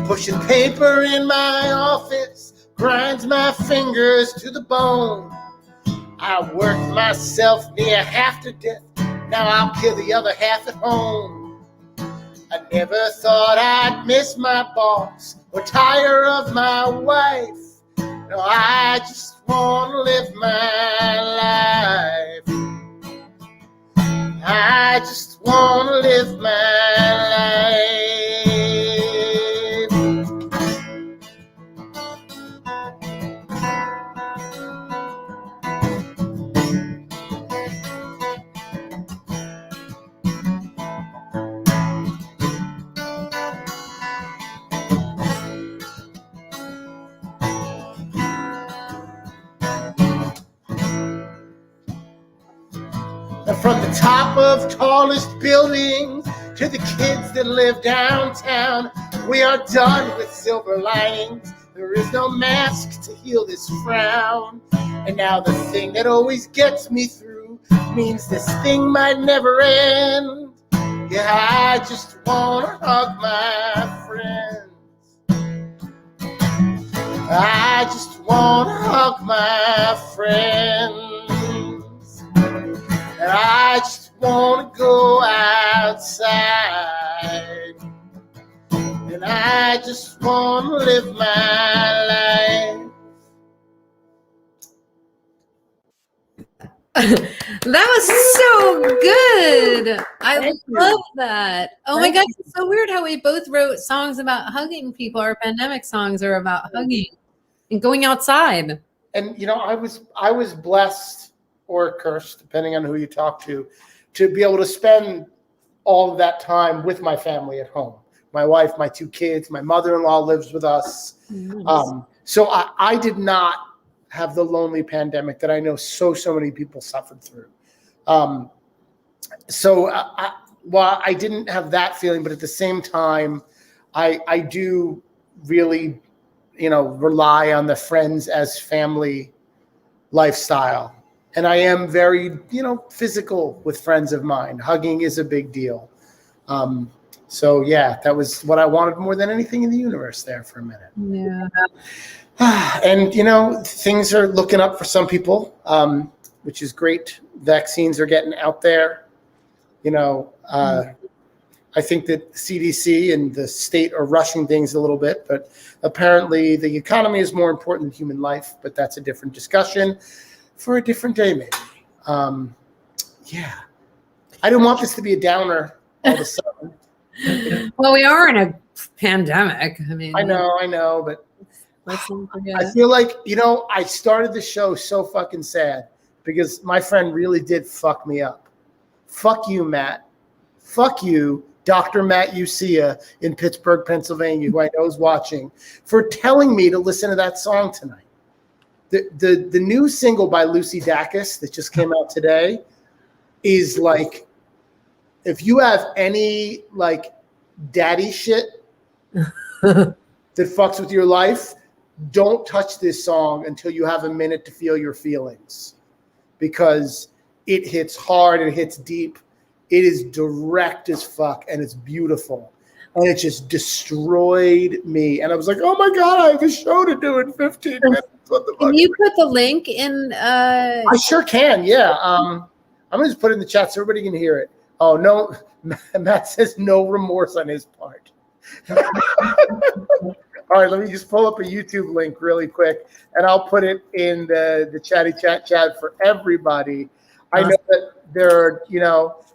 Pushing paper in my office grinds my fingers to the bone. I worked myself near half to death. Now I'll kill the other half at home. I never thought I'd miss my boss or tire of my wife. No, I just want to live my life. I just want to live my life. And from the top of tallest buildings to the kids that live downtown, we are done with silver linings. There is no mask to heal this frown. And now the thing that always gets me through means this thing might never end. Yeah, I just wanna hug my friends. I just wanna hug my friends. And I just wanna go outside. And I just wanna live my life. That was so good. I Thank you. love that. Oh my Thank gosh, it's so weird how we both wrote songs about hugging people. Our pandemic songs are about hugging and going outside. And you know, I was blessed or cursed, depending on who you talk to be able to spend all of that time with my family at home. My wife, my 2 kids, my mother-in-law lives with us. Nice. So I did not have the lonely pandemic that I know so many people suffered through. While I didn't have that feeling, but at the same time, I do really, rely on the friends as family lifestyle. And I am very, physical with friends of mine. Hugging is a big deal. So yeah, that was what I wanted more than anything in the universe there for a minute. Yeah. And, things are looking up for some people, which is great. Vaccines are getting out there. I think that the CDC and the state are rushing things a little bit, but apparently the economy is more important than human life, but that's a different discussion for a different day, maybe. Yeah. I didn't want this to be a downer all of a sudden. Well, we are in a pandemic. I mean, I know, but let's not forget. I feel like, I started the show so fucking sad because my friend really did fuck me up. Fuck you, Matt. Fuck you, Dr. Matt Ucia in Pittsburgh, Pennsylvania, who I know is watching, for telling me to listen to that song tonight. The new single by Lucy Dacus that just came out today is like, if you have any like daddy shit that fucks with your life, don't touch this song until you have a minute to feel your feelings, because it hits hard, it hits deep, it is direct as fuck, and it's beautiful. And it just destroyed me. And I was like, oh my God, I have a show to do in 15 minutes. What the fuck? Can you put the link in? I sure can, yeah. I'm gonna just put it in the chat so everybody can hear it. Oh no, Matt says no remorse on his part. All right, let me just pull up a YouTube link really quick, and I'll put it in the chatty chat for everybody. I know that there are,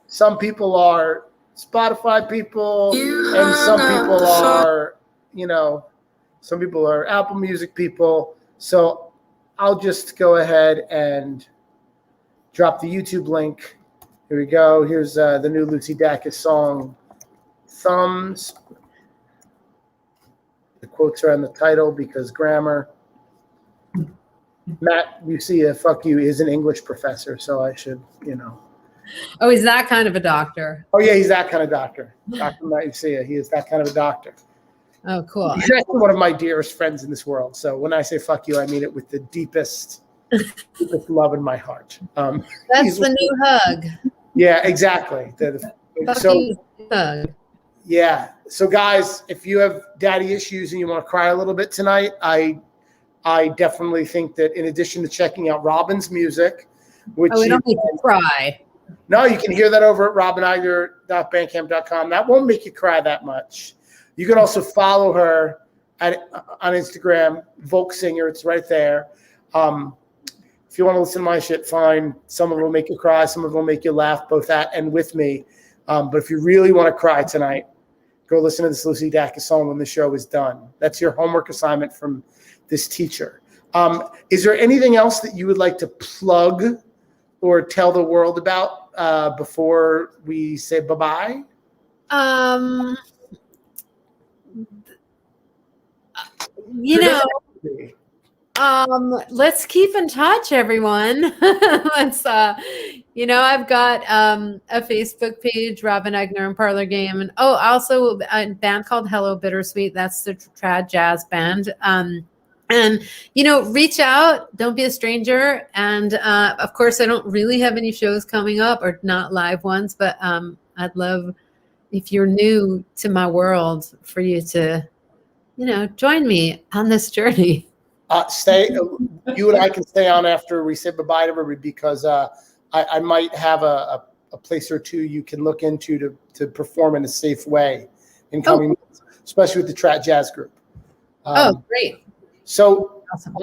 some people are Spotify people, and some people are, some people are Apple Music people. So I'll just go ahead and drop the YouTube link. Here we go. Here's the new Lucy Dacus song, Thumbs. The quotes are on the title because grammar. Matt, you see, fuck you, is an English professor, so I should, Oh, he's that kind of a doctor. Oh, yeah, he's that kind of doctor. Dr. Matt Ucia, he is that kind of a doctor. Oh, cool. He's actually one of my dearest friends in this world. So when I say fuck you, I mean it with the deepest love in my heart. That's the new hug. Yeah, exactly. Hug. Yeah. So guys, if you have daddy issues and you want to cry a little bit tonight, I definitely think that in addition to checking out Robin's music, which we don't need to cry. No, you can hear that over at robinaigner.bandcamp.com. That won't make you cry that much. You can also follow her on Instagram, Volk Singer. It's right there. If you want to listen to my shit, fine. Some of them will make you cry. Some of them will make you laugh, both at and with me. But if you really want to cry tonight, go listen to this Lucy Dacus song when the show is done. That's your homework assignment from this teacher. Is there anything else that you would like to plug or tell the world about before we say bye-bye? Let's keep in touch, everyone. Let's I've got a Facebook page, Robin Aigner and Parlor Game, and also a band called Hello Bittersweet. That's the trad jazz band. And reach out. Don't be a stranger. And of course, I don't really have any shows coming up, or not live ones, but I'd love, if you're new to my world, for you to join me on this journey. You and I can stay on after we say goodbye to everybody, because I might have a place or two you can look into to perform in a safe way in coming months, especially with the Trad Jazz group. Great. So Awesome.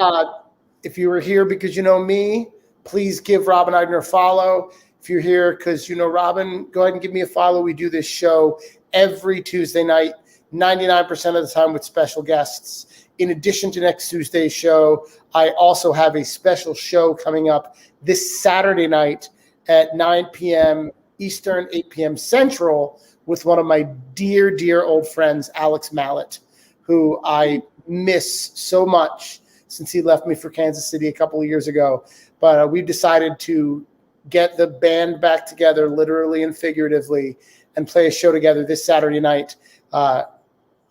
if you were here because you know me, please give Robin Aigner a follow. If you're here because you know Robin, go ahead and give me a follow. We do this show every Tuesday night, 99% of the time with special guests. In addition to next Tuesday's show, I also have a special show coming up this Saturday night at 9 p.m. Eastern, 8 p.m. Central, with one of my dear, dear old friends, Alex Mallet, who I miss so much since he left me for Kansas City a couple of years ago. But we've decided to get the band back together, literally and figuratively, and play a show together this Saturday night.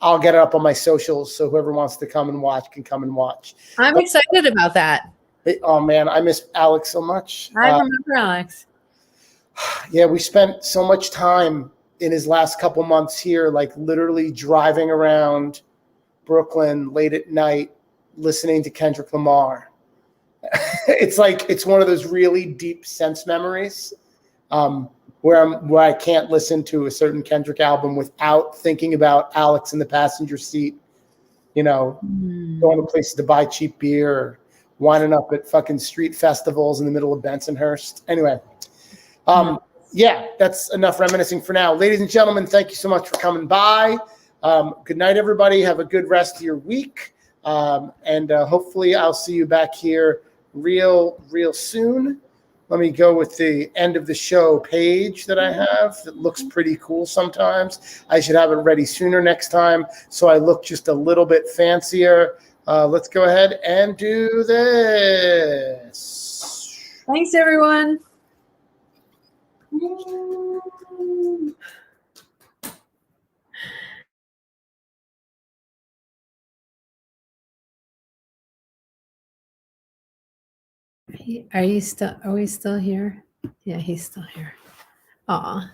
I'll get it up on my socials, so whoever wants to come and watch can come and watch. I'm excited about that. Oh, man, I miss Alex so much. I remember Alex. Yeah, we spent so much time in his last couple months here, like literally driving around Brooklyn late at night, listening to Kendrick Lamar. It's one of those really deep sense memories where I can't listen to a certain Kendrick album without thinking about Alex in the passenger seat, going to places to buy cheap beer, or winding up at fucking street festivals in the middle of Bensonhurst. Anyway, yeah, that's enough reminiscing for now. Ladies and gentlemen, thank you so much for coming by. Good night, everybody. Have a good rest of your week. And hopefully I'll see you back here real soon. Let me go with the end of the show page that I have. It looks pretty cool sometimes. I should have it ready sooner next time, so I look just a little bit fancier. Let's go ahead and do this. Thanks, everyone. Are we still here? Yeah, he's still here. Aw.